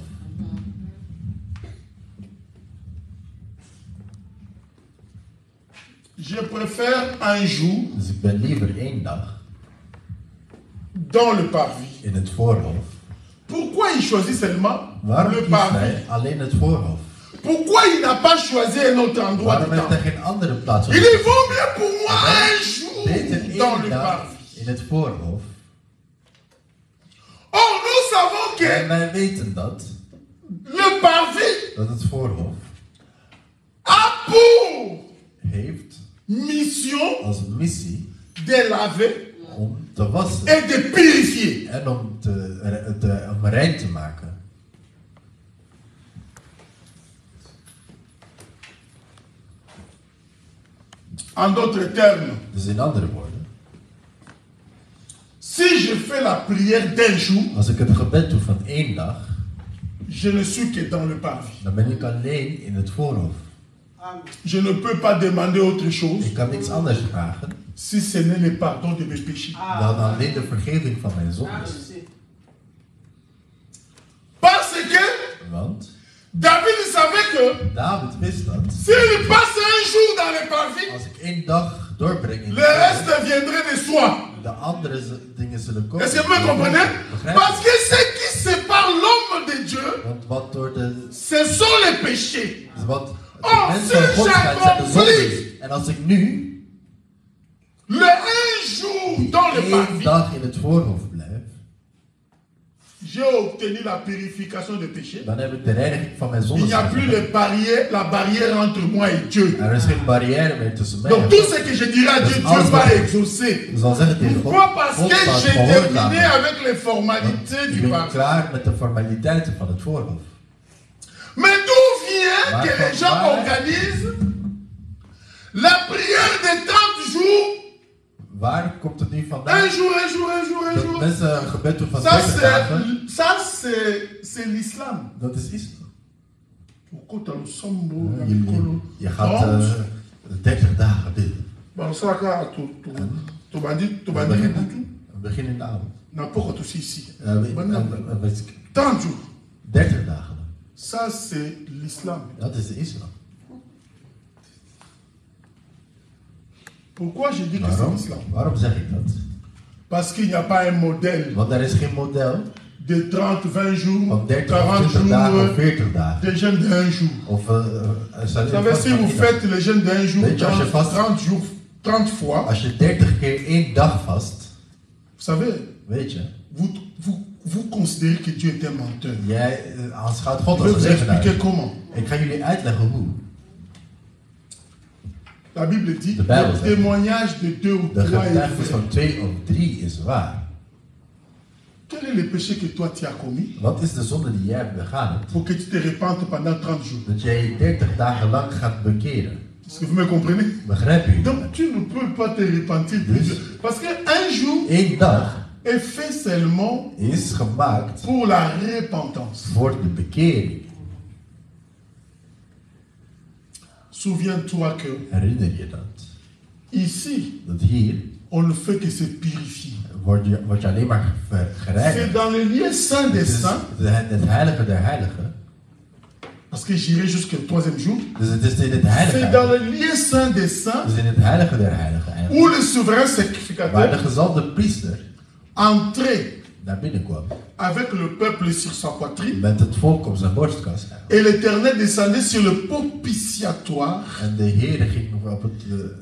Je préfère un jour Dus ik ben liever 1 dag dans le parvis. in het voorhof. Pourquoi il choisit seulement Waarom le kiest parvis? hij alleen het voorhof? Pourquoi il n'a pas choisi un autre endroit Waarom du heeft hij temple? geen andere plaats? Il est vaut mieux pour moi un Beter jour dans 1 le dag parvis. in het voorhof. Or, nous savons En que wij weten dat le parvis het voorhof a pour heeft mission als missie de laver om te wassen et de purifier. en om rein te maken. En d'autres termes, Dus in andere woorden, si je fais la prière d'un jour, als ik het gebed doe van 1 dag, je ne suis que dans le parvis. dan ben ik alleen in het voorhof. Je ne peux pas demander autre chose Ik kan niks anders vragen si ce n'est le pardon de mes péchés. dan alleen de vergeving van mijn zondes. Parce que Want David savait que David wist dat s'il passe un jour dans le parvis, als ik 1 dag doorbreng in le het voorhof, reste viendrait de soi. de andere dingen zullen komen. Est-ce que vous me comprenez? Begrijp Parce je? que ce qui sépare l'homme de Dieu, Want wat door de ce sont les péchés. wat de Oh, mensen van God zijn, zijn de j'accomplis zondes. En als ik nu Le un jour dans le 1 parvis, dag in het voorhof blijf, j'ai obtenu la purification des péchés. dan heb ik de reiniging van mijn Il zondes. n'y a plus la barrière entre moi et Dieu. Er is geen barrière meer tussen mij en Donc tout God. ce que je dirai à Dieu, alles Dieu va wat- exaucer. Ik zal zeggen tegen God, Pourquoi? Parce God que gaat j'ai terminé gehoorzamen. avec les formalités Ik du ben parvis. klaar met de formaliteiten van het voorhof. Mais d'où vient Maar que van les gens waar- organisent la prière de 30 jours? Waar komt het nu vandaan? Un jour, un jour, un jour, un Dat jour. mensen een gebed doen van Ça, 30 dagen. c'est l'islam. Dat is islam. Je gaat 30 dagen bidden. Bon, ça, quand tu m'as dit, We beginnen in de avond. n'importe aussi ici. Weet ik, 30 jours. 30 dagen. Ça, c'est l'islam. Dat is de islam. Pourquoi je dis que c'est Waarom? l'islam? Waarom zeg ik dat? Parce qu'il n'y a pas un modèle Want er is geen model de 30, 20 jours, van 30 40 of 20 dagen of jours, 40 dagen. des jeûnes d'un jour. Of Vous savez, si vous faites les jeûnes d'un jour, Weet je, als je 30 vast- jours, 30 fois, Als je 30 keer 1 dag vast, vous savez, weet je, vous considérez que Dieu est un menteur. jij aanschouwt God Je als vais een vous expliquer leugenaar. comment. Ik ga jullie uitleggen hoe. La Bible dit, De Bijbel le zegt, témoignage de 2 ou de 3 est getuigenis vrai. van 2 of 3 is waar. Quel est le péché que toi tu as commis Wat is de zonde die jij hebt begaan hebt? pour que tu te repentes pendant 30 jours? Dat jij je 30 dagen lang gaat bekeren. Est-ce que vous me comprenez? Begrijpen jullie? Donc tu ne peux pas te repentir plusieurs. Parce qu'un jour 1 dag est fait seulement is gemaakt pour la repentance. voor de bekering. Souviens-toi que Herinner je dat? ici, Dat hier on ne fait que se purifier. word je alleen maar C'est gereinigd. dans le lieu saint des Het is saints, het heilige der heiligen. parce que j'irai jusqu'au 3e jour. Dus het is in het C'est heilige. dans le lieu saint des saints Dus in het heilige der heiligen eigenlijk. où le souverain Waar de sacrificateur gezalfde priester entrait naar binnen kwam. avec le peuple sur sa poitrine. Met het volk op zijn borstkas. Et l'Éternel descendait sur le propitiatoire En de Heer ging op het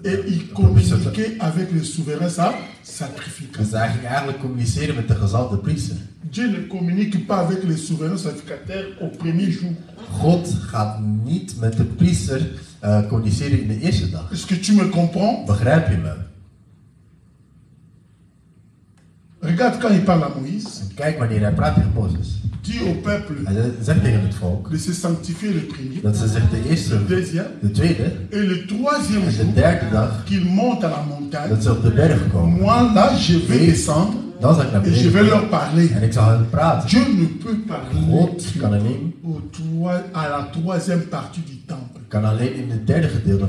et il propitiatoire. communiquait avec le souverain Dus sacrificateur. hij ging eigenlijk communiceren met de gezalfde priester. Dieu ne communique pas avec le souverain sacrificateur au premier jour. God gaat niet met de priester communiceren in de eerste dag. Est-ce que tu me comprends? Begrijp je me? Regarde quand il parle à Moïse, En kijk wanneer hij praat tegen Mozes. dit au peuple Hij zegt tegen het volk de se sanctifier le premier, dat ze zich de eerste, le deuxième de tweede et le troisième en de jour derde dag qu'il monte à la montagne. dat ze op de berg komen. Moi là, je vais descendre Dan zal ik naar et je vais beneden leur parler. en ik zal hen praten. Dieu ne peut parler God kan alleen, à la troisième partie du temple. kan alleen in het derde gedeelte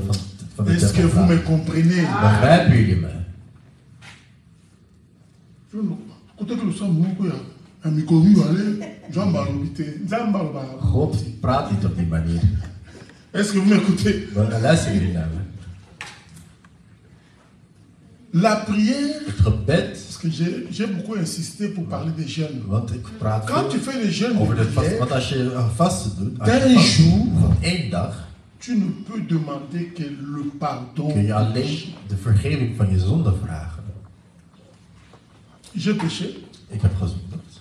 van de Est-ce que tempel vous me praten. comprenez? Begrijpen jullie me? Je ne- God praat niet op die manier. Est-ce que vous m'écoutez? Maar luister jullie naar me. La prière, Het gebed, parce que j'ai beaucoup insisté pour parler des jeûnes. want ik praat Quand tu veel fais les jeûnes over de de vast. prière, Want als je een vasten doet, als je d'un vast jour, doet van 1 dag, tu ne peux demander que le pardon. kun je alleen de vergeving van je zonde vragen. J'ai péché, Ik heb gezondigd,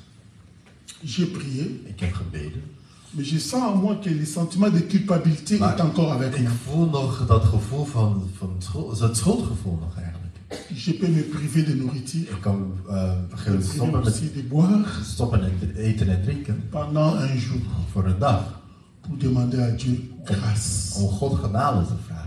j'ai prié, ik heb gebeden, mais je sens en moi que le sentiment de culpabilité est maar encore avec ik moi. voel nog dat gevoel van schuld, het schuldgevoel nog eigenlijk. Je peux me priver de nourriture, Ik kan me priver stoppen aussi met de boire eten en drinken pendant un jour voor een dag, pour demander à Dieu grâce. om God genade te vragen.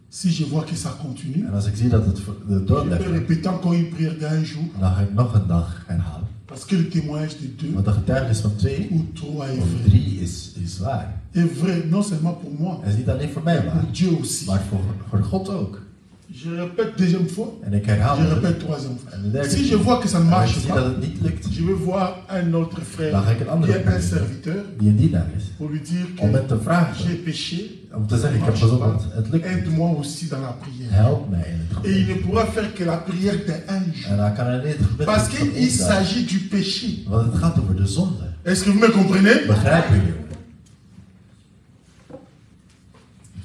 Si je vois que ça continue, En als ik zie dat het je peux doorlegt, répéter encore une prière d'un jour, dan ga ik nog een dag herhalen. parce que le témoignage de deux Want de getuigenis van 2 ou trois est of vrai. 3 is waar. Est vrai, non seulement pour moi, Het is niet alleen voor mij mais pour waar, Dieu aussi. maar voor God ook. Je répète deuxième fois, En ik herhaal je het. répète troisième fois. En de derde Si je keer. vois que ça ne En als marche ik zie dat pas, het niet lukt, je vais voir un autre frère dan ga ik een qui andere est un vriend serviteur die een dienaar is. pour lui dire Om hem que te vragen. j'ai péché, Om te zeggen, ik heb gezondigd. Het lukt niet. aide-moi aussi dans la prière. Help mij in het Et il gebed. ne pourra faire que la prière d'un jour. En dan kan hij niet het gebed Parce doen van qu'il 1 dag. s'agit du péché. Want het gaat over de zonde. Est-ce que vous me comprenez? Begrijpen jullie?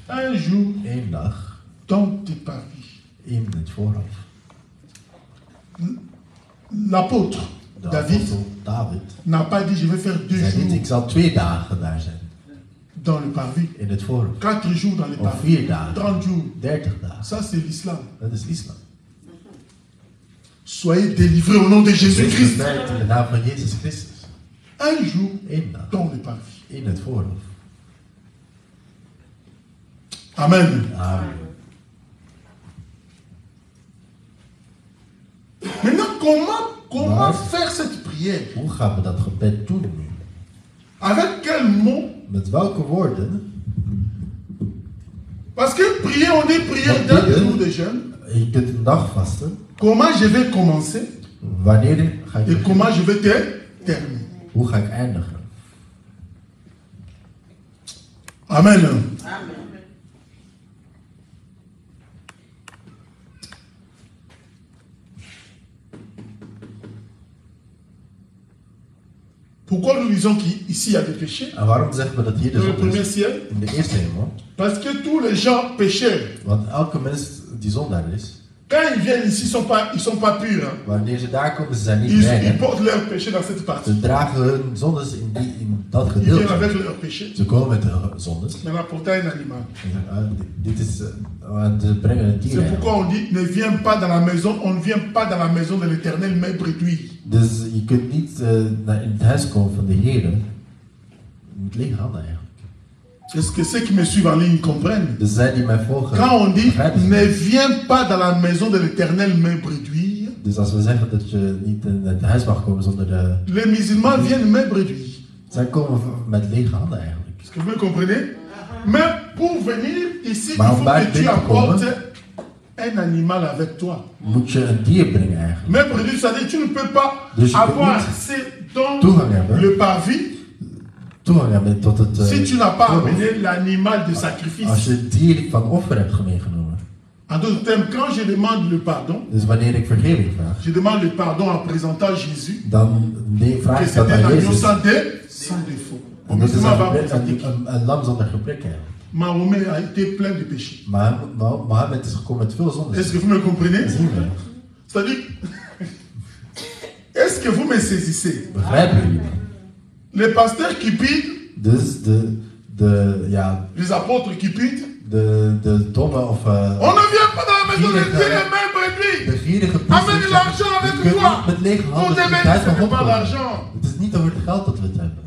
Un jour, 1 dag dans tes parvis, in het voorhoofd. l'apôtre De David apostel David n'a pas dit je vais faire 2 zei niet, jours ik zal 2 dagen daar zijn. dans le parvis, In het voorhoofd. 4 jours dans le Of parvis, 4 dagen. 30 jours. 30 dagen. Ça, c'est l'islam. Dat is islam. Soyez délivrés au nom de Wees Jésus-Christ. bevrijd in de naam van Jezus Christus. Un jour 1 dag. dans le parvis. In het voorhoofd. Amen. Amen. Maintenant, comment faire cette prière? Hoe gaan we dat gebed doen nu? Avec quel mot? Met welke woorden? Parce que prier, on dit prière d'un jour de jeûne. Je kunt een dag vasten. Comment je vais commencer Wanneer ga ik et beginnen? comment je vais terminer? Hoe ga ik eindigen? Amen. Amen. Pourquoi nous disons qu'ici il y a des péchés? En waarom zeggen we dat hier de Dans le zonde premier is? ciel? In de eerste hemel. Parce que tous les gens pécheurs, Want elke mens die zondaar is, quand ils viennent ici, ils sont pas purs. Hein. wanneer ze daar komen, ze zijn niet Ils rein. portent leur péché dans cette partie. Ze dragen hun zondes in dat Ils viennent gedeelte. avec leur péché. Ze komen met de zondes. Mais là, pourtant, un animal. En zeggen, dit is, ze brengen een dier C'est in. pourquoi on dit, ne viens pas dans la maison, on ne vient pas dans la maison de l'Éternel, mais bredouille. Dus je kunt niet in het huis komen van de Heer met lege handen eigenlijk. Est-ce que ceux qui me suivent en ligne comprennent? Dus zij die mij volgen, Quand on dit, begrijpen ze. ne viens pas dans la maison de l'Éternel, mais bredouille, Dus als we zeggen dat je niet in het huis mag komen zonder de... les musulmans viennent, mais bredouille. Zij komen met lege handen eigenlijk. Est-ce que vous me comprenez? Mais pour venir ici, Maar il om faut bij que tu binnen te komen, apportes un animal avec toi. moet je een dier brengen eigenlijk. Mais bredouille, ça veut dire que tu ne peux pas Dus je kunt avoir niet accès dans toegang hebben. le parvis Toegang hebben tot het... si tu n'as pas voorhoofd. amené l'animal de Als sacrifice. je het dier van offer hebt meegenomen. En d'autres termes, quand je demande le pardon, Dus wanneer ik vergeving vraag, je demande le pardon en présentant Jésus, dan vraag que ik dat c'était un aan agneau Jezus. sans défaut. En dit is Musulman va vous een lam zonder gebrek eigenlijk. Mahomet a été plein de péchés. Maar Mohammed is gekomen met veel zondes. Est-ce que vous me comprenez? Dat zien we. C'est-à-dire, est-ce que vous me saisissez? Begrijpen jullie? Les pasteurs qui pident, Dus les apôtres qui pident, de domme of on ne vient pas dans la maison de Dieu et même de brebis. gierige Amène priesters. l'argent Je avec kunt toi. niet met lege Vous handen in aimez, het huis ce van n'est God pas komen. l'argent. Het is niet over het geld dat we het hebben.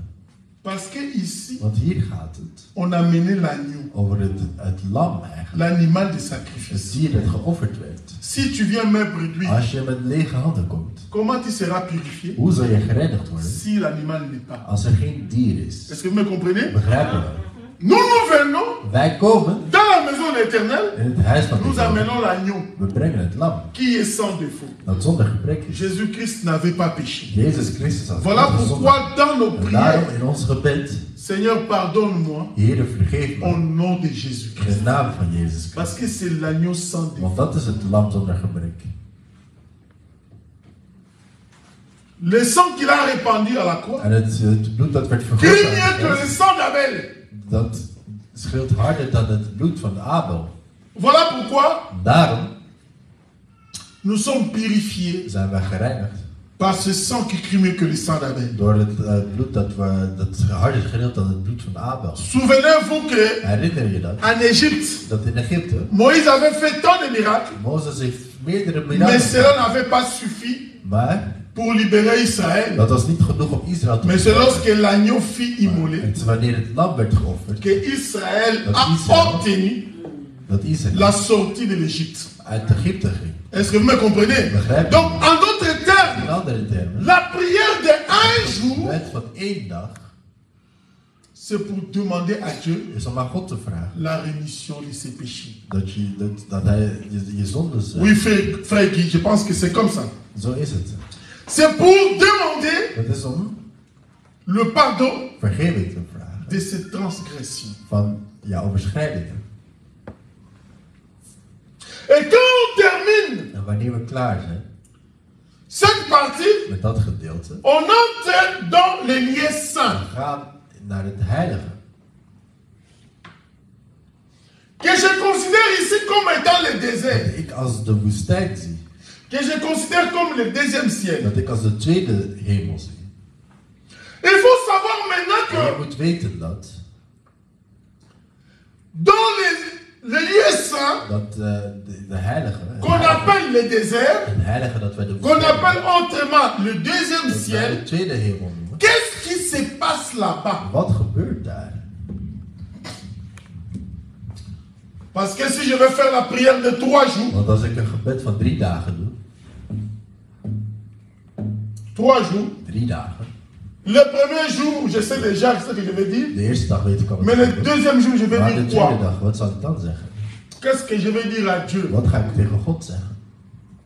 Parce que ici, Want hier gaat het on a mené l'agneau, over het lam eigenlijk. l'animal de Het sacrifice. dier dat geofferd werd. Si tu viens me bredouille, Als je met lege handen komt, comment tu seras purifié hoe zal je gereinigd worden si l'animal n'est pas? als er geen dier is? Est-ce que vous me comprenez? Begrijpen we? Nous venons Wij komen dans la maison de l'Éternel, in het huis van de nous Heer. amenons l'agneau We brengen het lam, qui est sans défaut. dat zonder gebrek is. Jésus-Christ n'avait pas péché. Jezus Christus had Voilà geen zonde. pourquoi dans nos En prières, daarom in ons gebed, Seigneur, pardonne-moi Heere, vergeef au me nom de in Jésus-Christ. de naam van Jezus Parce Christus. que c'est l'agneau sans défaut. Want dat is het lam zonder gebrek. Le sang qu'il a répandu à la croix, En het bloed dat werd crie vergoten mieux aan que het le kruis, sang d'Abel. dat scheelt harder dan het bloed van Abel. Voilà pourquoi Daarom nous sommes purifiés zijn wij gereinigd par ce sang qui crie mieux que le sang d'Abel. door het bloed dat harder is gedeeld dan het bloed van Abel. Souvenez-vous que Herinner je dat? en Égypte, Dat in Egypte Moïse avait fait tant de miracles, Mozes heeft meerdere mais mirakels cela gedaan. n'avait pas suffi Maar pour libérer Israël. dat was niet genoeg om Israël te Mais c'est bevrijden. lorsque l'agneau fut immolé Het is wanneer het lam werd geofferd que Israël Dat a Israël- obtenu dat Israël la sortie de l'Égypte. uit Egypte ging. Est-ce que vous me comprenez? Begrijp je? Donc, en d'autres termes, In andere termen, la prière de un de jour, wet van 1 dag c'est pour demander à Dieu is om aan God te vragen la rémission de ses péchés. dat hij je zondes. Oui, frère Guy, je pense que c'est comme ça. Zo is het. C'est pour demander Dat is om le pardon vergeving te vragen de ses transgressions. van jouw overschrijdingen. Et quand on termine En wanneer we klaar zijn cette partie, met dat gedeelte, on entre dans les lieux saints. we gaan naar het heilige. Que je considère ici comme étant le désert. Dat ik als de woestijn zie. Que je considère comme le deuxième ciel. Dat ik als de tweede hemel zie. Il faut savoir En je maintenant que moet weten dat dans les lieux saints, dat de heilige, qu'on appelle le désert, een heilige dat wij de qu'on woestijn appelle autrement le deuxième dat wij de ciel, tweede hemel noemen. qu'est-ce qui se passe là-bas? Wat gebeurt daar? Parce que si je vais faire la prière de 3 jours, Want als ik een gebed van 3 dagen doe, 3 jours, 3 dagen. le premier jour, je sais déjà ce que je vais dire, De eerste dag weet ik al wat mais er le gebeurt. deuxième jour, je vais Maar de dire tweede quoi? dag, wat zal ik dan zeggen? Qu'est-ce que je vais dire à Dieu? Wat ga ik tegen God zeggen?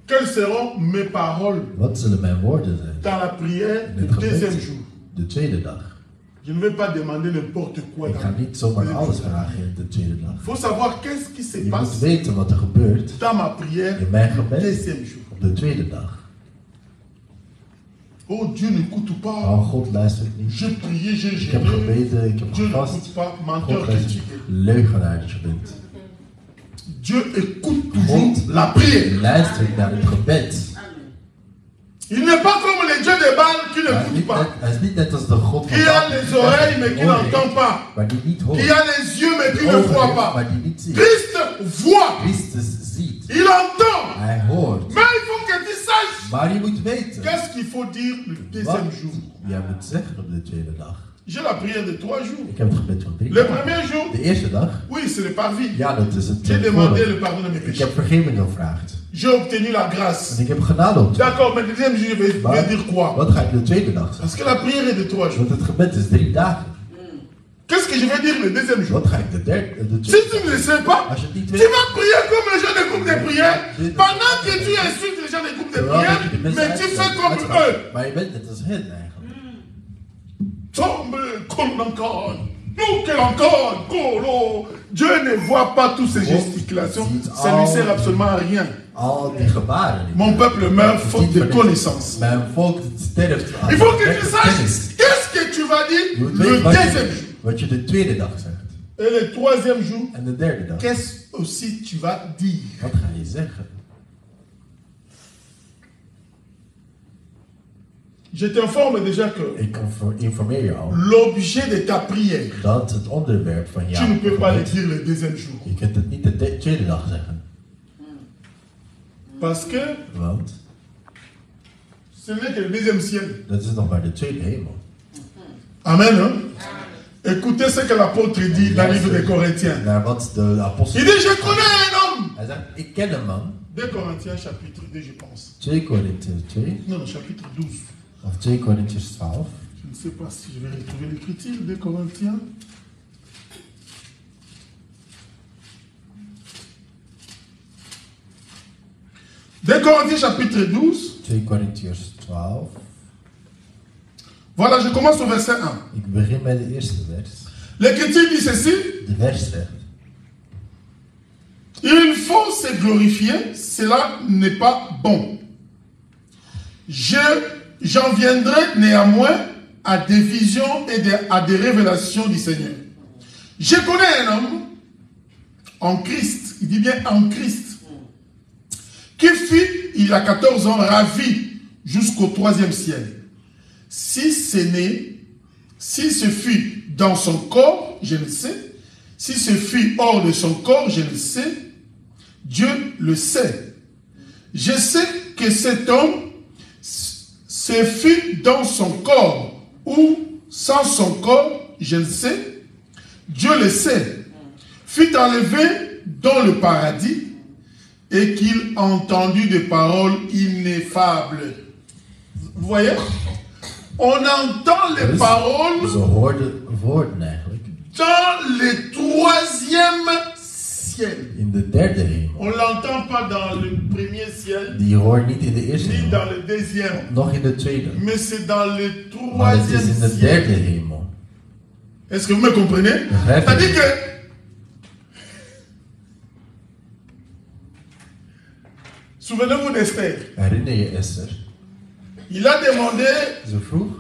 Quelles seront mes paroles Wat zullen mijn woorden zijn? dans la prière In du het deuxième gebed, jour? de tweede dag. Je ne vais pas demander n'importe quoi. Ik ga niet zomaar alles vragen in de tweede dag. Il faut savoir qu'est-ce qui se Je moet passe weten wat er gebeurt dans ma prière in mijn du gebed deuxième jour. op de tweede dag. Oh, Dieu n'écoute pas. Oh, God luistert niet. J'ai prié, j'ai Ik heb géré. gebeden, ik heb Dieu gevast. n'écoute pas. Menteur God que luistert tu niet. es. Leugenaar dat je bent. Dieu écoute toujours God la prière. luistert naar het gebed. Il n'est pas comme le Dieu des Baal qui Hij is n'écoute niet pas. net- hij is niet net als de God van Qui a Baal, les die oreilles mais qui echt hoort, n'entend pas. maar die niet hoort. Qui a les yeux mais qui Die ne ogen voit heeft, pas. maar die niet ziet. Christ voit. Christus ziet. Il entend. Hij hoort. Mais il faut que tu saches. Maar je moet weten. Qu'est-ce qu'il faut dire le Wat deuxième jour? jij moet zeggen op de tweede dag. J'ai la prière de 3 jours. Ik heb het gebed van 3 Le dagen. premier jour, De eerste dag, oui, c'est le parvis. ja, dat is het J'ai demandé voorbeeld. le pardon de mes Ik péchés. heb vergeving gevraagd. J'ai obtenu la grâce. En ik heb genade ontvangen. D'accord, mais le deuxième jour, je vais Maar dire quoi? wat ga ik de tweede dag zeggen? Parce que la prière est de 3 jours. Want het gebed is 3 dagen. Qu'est-ce que je vais dire le deuxième jour? Wat ga ik de Si tweede tu dag ne le sais pas, Als je het niet tu weet, vas prier comme les gens des groupes de prière. Pendant que tu insultes les gens des groupes de terwijl prière, dat je de mensen mais tu fais uitzet, comme eux. maar je bent net als hen eigenlijk. Tombe comme l'encore. Nous que l'encore. Colo. Dieu ne voit pas toutes ces gesticulations. Ça ne lui sert absolument à rien. Al die gebaren niet. Mon peuple meurt faute de connaissance. Mijn volk sterft aan Il faut que gebrek tu aan kennis. saches qu'est-ce que tu vas Je dire moet le weten deuxième jour. wat je de tweede dag zegt. Et le troisième jour, En de derde dag. qu'est-ce aussi tu vas dire? Wat ga je zeggen? Je t'informe déjà que Ik informeer je al l'objet de ta prière, dat het onderwerp van tu jouw ne peux pas le gebed, dire le deuxième jour. je kunt het niet de tweede dag zeggen. Parce que Want ce n'est que le deuxième ciel. dat is nog maar de tweede hemel. Amen. Hein? Écoutez ce que l'apôtre dit dans le livre des Corinthiens. Naar wat de apostel Il dit, je connais un homme. Hij zegt, ik ken een man. 2 Corinthiens chapitre 2, je pense. 2 Corinthians 2 Non, chapitre 12. of 2 Corinthians 12. Je ne sais pas si je vais retrouver l'écriture, 2 Corinthiens. 2 Corinthiens chapitre 12. 2 Korintiërs 12. Voilà, je commence au verset 1. Ik begin bij de eerste vers. L'Écriture dit ceci. De vers zegt. Il faut se glorifier, cela n'est pas bon. J'en viendrai néanmoins à des visions et à des révélations du Seigneur. Je connais un homme en Christ, il dit bien en Christ, qui fut, il a 14 ans, ravi jusqu'au 3e ciel. Si ce fut dans son corps, je le sais. Si ce fut hors de son corps, je le sais. Dieu le sait. Je sais que cet homme, ce fut dans son corps ou sans son corps, je le sais. Dieu le sait. Fut enlevé dans le paradis et qu'il entendit des paroles ineffables. Vous voyez? On entend les paroles Ze hoorden woorden eigenlijk. dans le 3e ciel. In de derde hemel. On ne l'entend pas dans le 1er ciel, Die hoort niet in de eerste ni hemel. dans le 2e, Nog in de tweede. mais c'est dans le Maar het is in 3e de ciel. derde hemel. Est-ce que vous me comprenez? Begrijp je? C'est-à-dire que souvenez-vous d'Esther. Herinner je Esther? Il a demandé Ze vroeg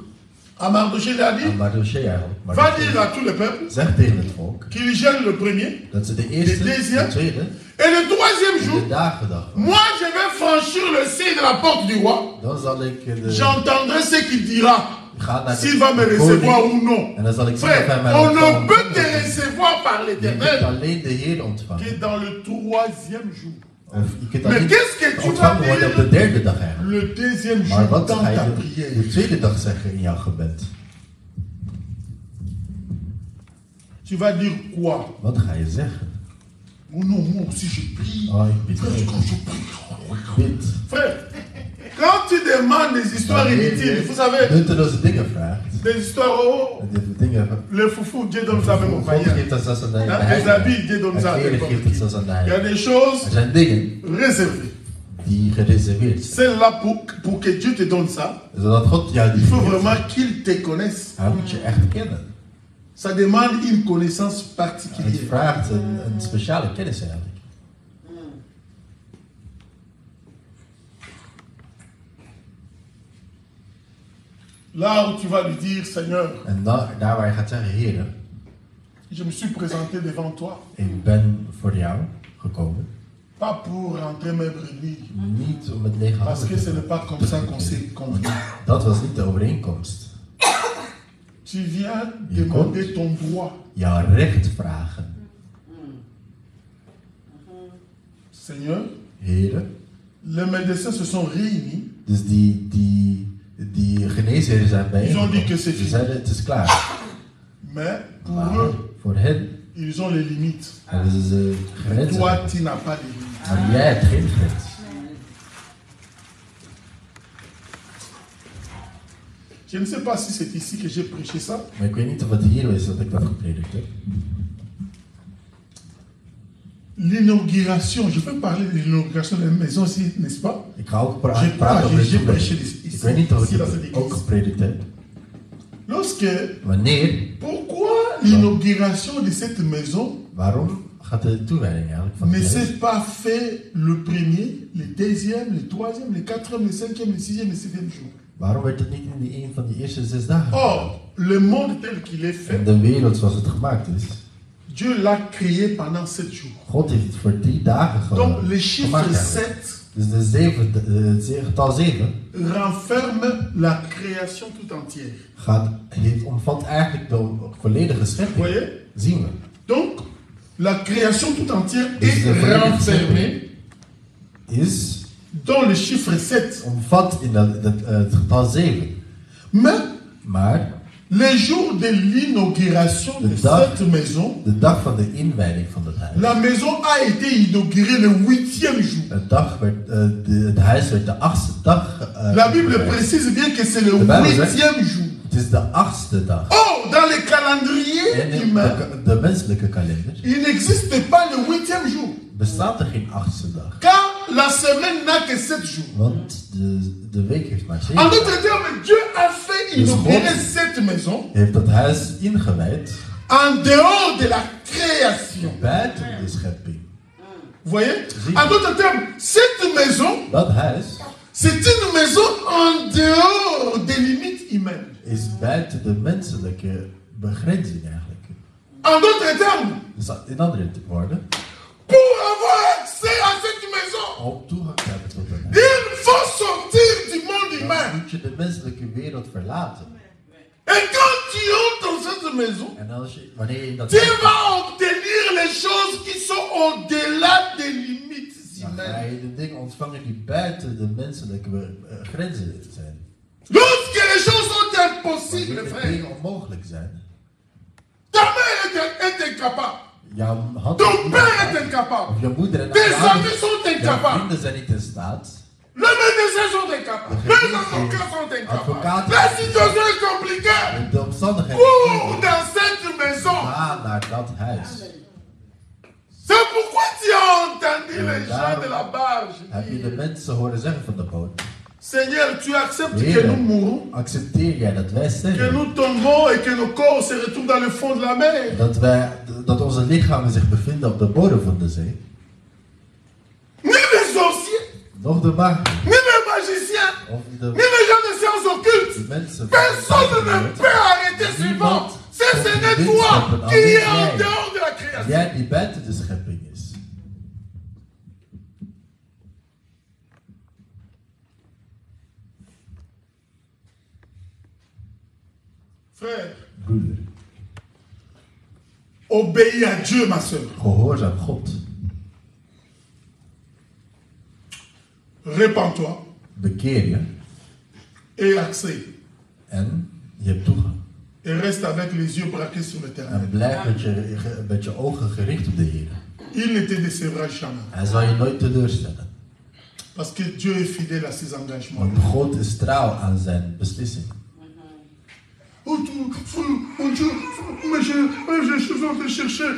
à Mardochée, il a dit, aan Mardochée eigenlijk. va Mardochée dire à tout le peuple zegt tegen het volk qu'il gêne le premier dat ze de eerste, De deuxième. de tweede et le 3e en jour. de dagedag. Moi, je vais franchir le seuil de la porte du roi. Dan zal ik de... J'entendrai ce qu'il dira. ga naar S'il va me de recevoir koning ou non. en dan zal ik zien of hij Frère, mij on ne ontvangt. peut te recevoir par Je kunt l'Éternel alleen de Heer ontvangen. que dans le 3e jour. Of je kunt Mais alleen qu'est-ce que tu vas ontvangen worden op de dire derde dag eigenlijk. le 2e Maar jour wat dans ga ta je prière? de tweede dag zeggen in jouw gebed? Tu vas dire quoi? Wat ga je zeggen? Oh non, moi aussi je prie. Oh, ik bid. Frère, quand je prie. Ik bid. Frère, quand tu demandes des histoires inutiles, vous savez, Nutteloze dingen vraagt. des histoires, oh, De dingen. le foufou, Dieu donne ça même au God païen. geeft dat zelfs aan de Les heiligen. habits, Dieu donne ça à En Heer n'importe geeft het qui. zelfs aan de Il y a heiligen. des choses Er zijn dingen réservées. die gereserveerd zijn. Celle-là, pour que Dieu te donne ça, Zodat God jou die il faut geeft. vraiment qu'il te connaisse. Hij moet je echt kennen. Ça demande une connaissance Het particulière. vraagt een speciale kennis eigenlijk. Là où tu vas lui dire, Seigneur, En daar waar je gaat zeggen, Heer, je me suis présenté devant toi, ik ben voor jou gekomen. pas pour rentrer mes brebis, Niet om het lege parce handen que te ce n'est pas comme ça qu'on s'est convenu. Dat was niet de overeenkomst. Tu viens demander ton droit. Jouw recht vragen. Seigneur, Heren, les médecins se sont réunis. dus die geneesheren zijn bij Ils ont dit que c'est Ze fini. zeiden het is klaar. Mais pour Maar eux, voor hen ils ont les limites. hebben ze grenzen. Toi, tu n'as pas de limites. Maar jij hebt geen grens. Je ne sais pas si c'est ici que j'ai prêché ça. Maar ik weet niet of het hier is dat ik dat gepredikt heb. L'inauguration, je peux parler de l'inauguration de la maison ici, n'est-ce pas? Ik ga ook J'ai praten over j'ai de prêché toewijding. ici, Ik weet niet of ici ik dans cette het ook église. gepredikt heb. Lorsque, Wanneer? pourquoi l'inauguration de cette maison Waarom gaat de toewijding eigenlijk van ne het s'est huis? pas fait le premier, le deuxième, le troisième, le quatrième, le cinquième, le sixième, le septième jour? Waarom werd het niet in die een van die eerste 6 dagen? Or, le monde tel qu'il est En fait, de wereld zoals het gemaakt is. Dieu l'a créé pendant 7 jours. God heeft het voor 3 dagen Donc, le gemaakt. chiffre eigenlijk. 7 Dus het getal 7 renferme la création tout entière. omvat eigenlijk de volledige Vous schepping. voyez? Zien we. Donc, la création tout entière Dus est de volledige renfermée schepping is dans le chiffre 7. omvat in het getal 7. Maar Le jour de l'inauguration de cette maison, de dag van de inwijding van het huis. la maison a été inaugurée le 8e jour. Het huis werd de 8e dag. La Bible précise bien que c'est le De Bijbel zegt- 8e jour. Het is de 8e dag. Oh, dans le calendrier En in humain, de menselijke kalender il n'existe pas le 8e jour. bestaat er geen 8e dag. Car la semaine n'a que 7 jours. Want de week heeft maar 7 En dagen. d'autres termes, Dieu a fait inaugurer cette maison Hij heeft dat huis ingewijd en dehors de la création. buiten de schepping. Vous voyez? En d'autres termes, cette maison, Dat huis c'est une maison en dehors des limites humaines. is buiten de menselijke begrenzing eigenlijk. En d'autres termes, Dus in andere woorden, pour avoir accès à cette maison, om toegang te hebben tot een huis, il faut sortir du monde dan humain. moet je de menselijke wereld verlaten. Et quand tu entres dans cette maison, En wanneer je in dat tu huis vas obtenir les choses qui sont au-delà des limites dan ga humaines. je de dingen ontvangen die buiten de menselijke grenzen zijn. Lorsque les choses sont impossibles, Wanneer de frère, dingen onmogelijk zijn. ta mère est incapable. Jouw hand Ton père est incapable. of je moeder en Tes jouw amis sont jouw incapables. vrienden zijn niet in staat. Les médecins sont incapables. Les avocats sont incapables. La situation est compliquée. De omstandigheden Pour dans cette maison. gaan naar dat huis. C'est pourquoi tu as entendu les gens de la barge. Heb je de mensen horen zeggen van de boot? Seigneur, tu acceptes que Heer, nous mourons, accepteer jij dat wij que sterven? nous tombons et que nos corps se retrouvent dans le fond de la mer. Dat onze lichamen zich bevinden op de bodem van de zee? Ni les sorciers, Nog de magie? ni les magiciens, Of ni de les gens de sciences occultes. mensen? Personne ne peut arrêter ce vent. C'est ce n'est toi qui es en dehors de la création. Jij die buiten de schepping is. Frère, Broeder, obéis à Dieu, ma soeur. gehoorzaam God. Répands-toi Bekeer je et accès. en je hebt toegang. Et reste avec les yeux braqués sur l'éternel. En blijf met je ogen gericht op de Heer. Il ne te décevra jamais. Hij zal je nooit teleurstellen. Parce que Dieu est fidèle à ses engagements. Want God is trouw aan zijn beslissing. Oh Dieu, mais je suis en train de chercher.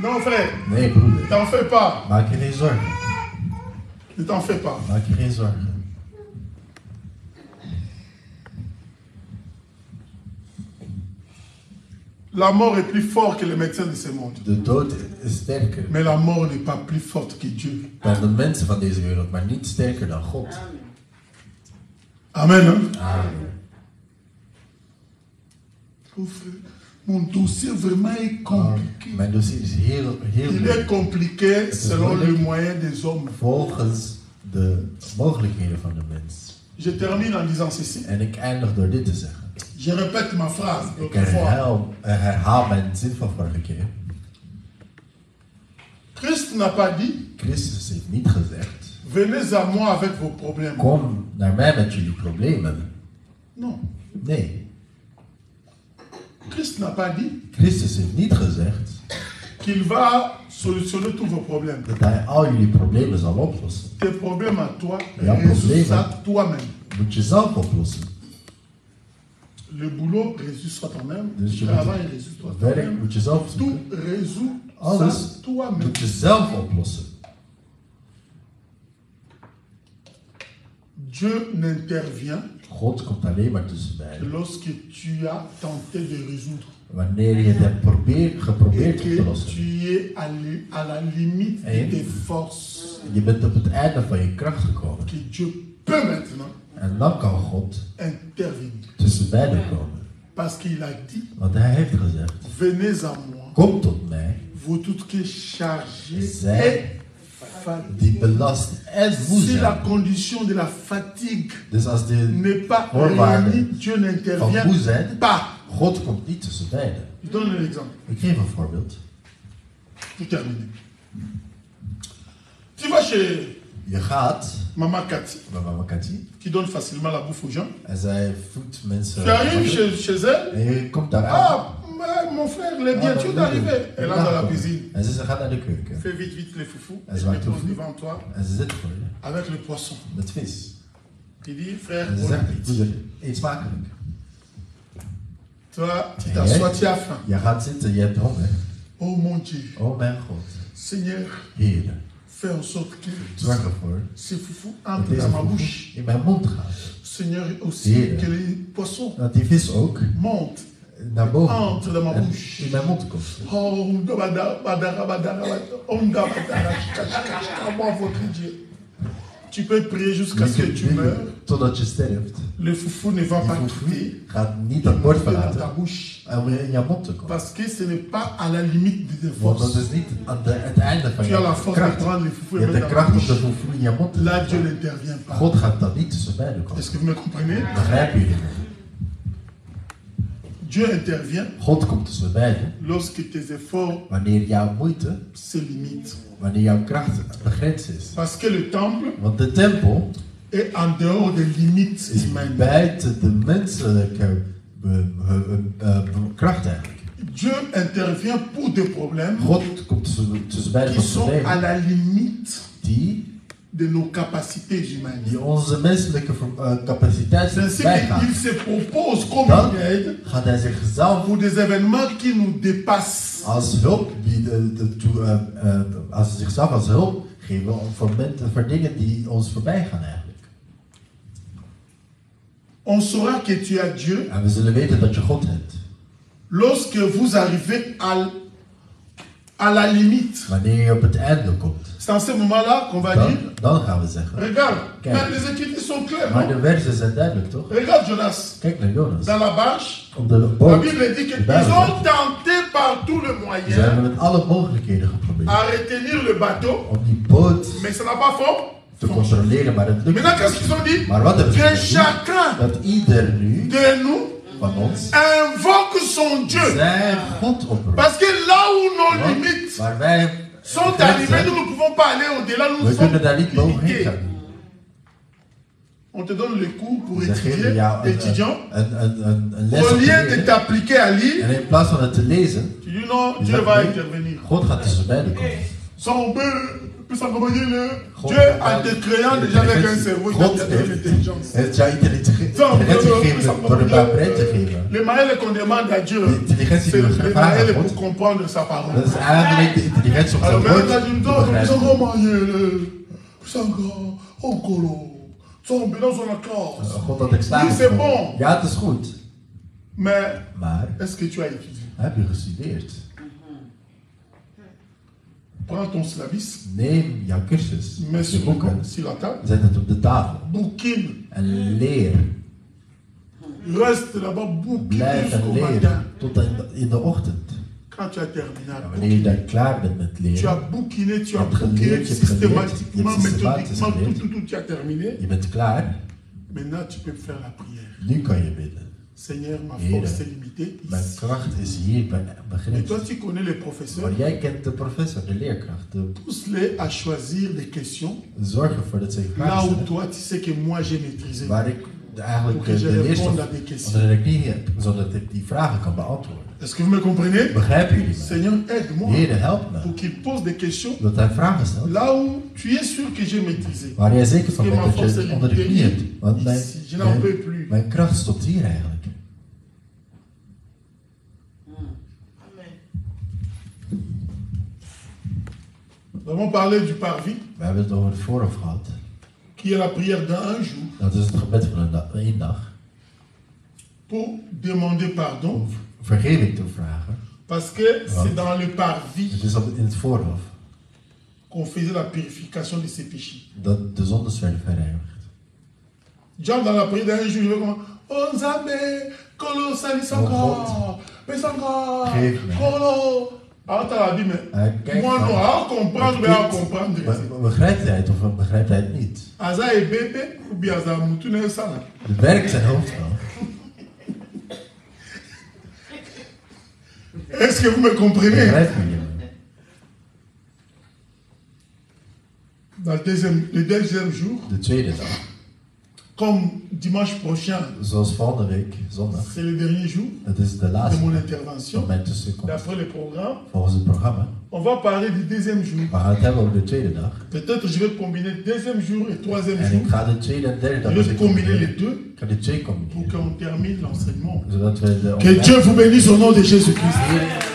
Non, frère, Nee, broeder. t'en fais pas. Maak je geen zorgen. Ne t'en fais pas. Maak je geen zorgen. La mort est plus forte que les médecins de ce monde. De dood is sterker Mais la mort n'est pas plus forte que Dieu. dan de mensen van deze wereld, maar niet sterker dan God. Amen. Hein? Amen. Oh, frère, mon dossier vraiment est compliqué. Mijn dossier is heel Il est moeilijk. compliqué selon les moyens des hommes. Volgens de mogelijkheden van de mens. Je termine en disant ceci. En ik eindig door dit te zeggen. Je répète ma phrase Ik l'autre fois. herhaal mijn zin van vorige keer. Christ n'a pas dit, Christus heeft niet gezegd, venez à moi avec vos problèmes. kom naar mij met jullie problemen. Non. Nee, Christ n'a pas dit Christus heeft niet gezegd qu'il va solutionner tous vos problèmes. dat hij al jullie problemen zal oplossen. Tes problèmes à toi, Ja, résous problemen. ça toi-même. Moet je zelf oplossen. Le boulot, résous-toi toi-même. Dus Le je travail, moet résous-toi het werk toi-même. moet je zelf Tout zoeken. résous Alles ça toi-même. moet je zelf oplossen. Dieu n'intervient God komt alleen maar tussenbij. lorsque tu as tenté de résoudre. Wanneer je het hebt Et geprobeerd op te que lossen. tu es à la limite de Et- tes forces. Je bent op het einde van je kracht gekomen. Que Dieu peut maintenant En dan kan God intervenir. tussen beiden komen. Parce qu'il a dit, Want hij heeft gezegd, venez à moi, kom tot mij, vous toutes qui chargés Zij et fatigués. die belast en moe Si la zijn. condition de la fatigue Dus als de n'est pas voorwaarde réunie, Dieu van moe n'intervient zijn, pas. God komt niet tussen beiden. Je donne un exemple, Ik geef een voorbeeld. pour terminer. Tu vas chez Je gaat Maman Cathy, bij Mama Cathy qui donne facilement la bouffe aux gens. en zij voedt mensen. Tu arrives chez elle. En je komt daar aan. Ah, mais mon frère, il est bien, tu es arrivé. Elle entre dans la cuisine. En ze gaat naar de keuken. Fais vite, vite les foufous. Elle Je se me met pose tofu. devant toi En ze zit voor je. avec le poisson. Met vis. Il dit, frère, En ze bon zegt, appétit. broeder, eet smakelijk. Toi, tu t'assois, tu as faim. Je gaat zitten, je hebt honger. Oh mon Dieu. Oh mijn God. Seigneur, Heer, fais en sorte que zorg ervoor ces foufous dat entrent deze dans ma foefou bouche. in mijn mond gaat. Seigneur, aussi Heer. que les poissons Dat die vis ook montent, naar boven entrent dans ma en bouche. in mijn mond komt. Oh, badara, badara, badara, badara, moi votre Dieu. Tu peux prier jusqu'à ce que tu meurs. Totdat je sterft. Le foufou ne va Die pas foefou quitter gaat niet dat bord dans ta verlaten bouche. om in je mond te komen. Parce que ce n'est pas à la limite de tes Want dat forces. is niet aan het einde van Tu as la je force de kracht. prendre les foufous Je et hebt de mettre dans ta kracht om de bouche. foefou in je mond te Là, Dieu zetten. n'intervient pas. God gaat dat niet tussen beiden komen. Est-ce que vous me comprenez? Begrijpen jullie me? Dieu intervient God komt tussen beiden lorsque tes efforts wanneer jouw moeite, se limitent. wanneer jouw kracht begrensd is. Parce que le temple Want de tempel est en dehors des limites is humaines. buiten de menselijke kracht eigenlijk. Dieu intervient pour des problèmes God komt tussen beiden qui van sont à problemen la limite die de nos capacités humaines. onze menselijke capaciteit C'est ainsi bijgaan. qu'il se propose comme Dan une aide gaat hij zichzelf pour des événements qui nous dépassent. als hulp, als ze zichzelf als hulp geven voor dingen die ons voorbij gaan eigenlijk. On saura que tu as Dieu En we zullen weten dat je God hebt. lorsque vous arrivez à la limite. Wanneer je op het einde komt, C'est en ce moment-là qu'on va dire, dan gaan we zeggen. regarde, Kijk. mais les Écritures sont claires, Maar non? de versen zijn duidelijk toch? Regarde Jonas, Kijk naar Jonas. dans la barge, Op de la boot. Bible dit De qu'ils Bijbel ont zegt, tenté par tout le ze moyen hebben met alle mogelijkheden geprobeerd à retenir le bateau, om die boot mais ça n'a pas te fait. controleren, maar het lukt Maintenant, qu'est-ce niet. qu'ils ont dit? Maar wat hebben ze Que gezien? chacun Dat ieder nu de nous van ons invoque son Dieu. zijn God oproept. Parce que là où nos Want limites waar wij sont beperkt arrivées, zijn, nous ne pouvons pas aller au-delà, nous we kunnen daar sommes niet bovenheen limités. gaan. On te donne le cours pour Ze geven étudier, jou étudiant. een les Au om te lieu de leren. t'appliquer à lire, En in plaats van het te lezen, tu dis non, is Dieu dat va nee, intervenir. God gaat tussen beiden komen. Sans peut s'accompagner le. God Dieu a te créé déjà avec un cerveau, il God a te donné l'intelligence. heeft jou intelligentie gegeven door een paar brein te geven. Le moyen qu'on demande à Dieu, L'intelligentie c'est die we le vragen moyen aan pour God, comprendre sa parole. dat is eigenlijk de intelligentie om zijn Alors woord maintenant, te tu me donnes, begrijpen. God had examen Oui, c'est voor. bon. Ja, het is goed. Mais Maar est-ce que tu as étudié? heb je gestudeerd? Prends ton syllabus, Neem jouw cursus, mets je sur, boeken, sur la table, zet het op de tafel bouquine, en leer. reste là-bas, bouquine Blijf en jusqu'au matin. leren tot in de ochtend. Quand tu as terminé à En wanneer je dan klaar bent met tu as leren, bouquiné, tu Je as hebt geleerd, bouquiné je hebt systématiquement, geleerd, je hebt systematisch méthodiquement, geleerd. tout, tu as terminé. je bent klaar, Maintenant, tu peux faire la prière. nu kan je bidden. Seigneur, ma Heer, force est limitée. Mijn kracht is hier Et begrensd. toi, tu connais les professeurs. Maar jij kent de professor, de leerkracht. Pousse-les à choisir des questions Zorg ervoor dat ze là vragen où stellen. toi, tu sais que moi, j'ai maîtrisé. Waar ik eigenlijk Pour que je de réponde leerstof à des questions. onder de knie heb, zodat ik die vragen kan beantwoorden. Est-ce que vous me comprenez? Begrijpen jullie me? Seigneur, aide-moi Heer, help me. pour qu'il pose des questions Dat hij vragen stelt. là où tu es sûr que j'ai maîtrisé. Waar jij zeker van Parce que bent ma dat force je est onder de knie hebt. limitée. Want Ici, je n'en peux plus. mijn kracht stopt hier eigenlijk. Nous avons parlé du parvis, We hebben het over het voorhof gehad. qui est la prière d'un jour Dat is het gebed van één dag. pour demander pardon. Om vergeving te vragen. Parce que c'est dans le parvis Het is in het voorhof qu'on faisait la purification de ses péchés. dat de zondes werden verreinigd. Jean, dans la prière d'un jour, il veut comment? Oh Nzambe, Kolo Salisanga, Pesanga, Geef me. Kolo. Ah, t'as la dit, mais Kijk, moi non, à comprendre, mais à comprendre. Begrijpt hij het of begrijpt hij het niet? Aza et bébé, ou bien Aza Moutoune Sana. Het werkt zijn hoofd wel. Est-ce que vous me comprenez? Begrijpt jullie me? Dans le deuxième jour, De tweede dag Comme dimanche prochain, Zoals volgende week, zondag. c'est le dernier jour Het is de de laatste mon dag intervention. van mijn tussenkomst. D'après le programme, Volgens het programma. on va parler du deuxième jour. We gaan het hebben over de tweede dag. Peut-être je vais combiner deuxième jour et troisième En jour. ik ga de tweede en derde dag Je vais combiner les deux Ik ga de twee pour combineren. qu'on termine l'enseignement. Zodat we de Que Dieu vous bénisse au nom de Jésus-Christ. onderwijs-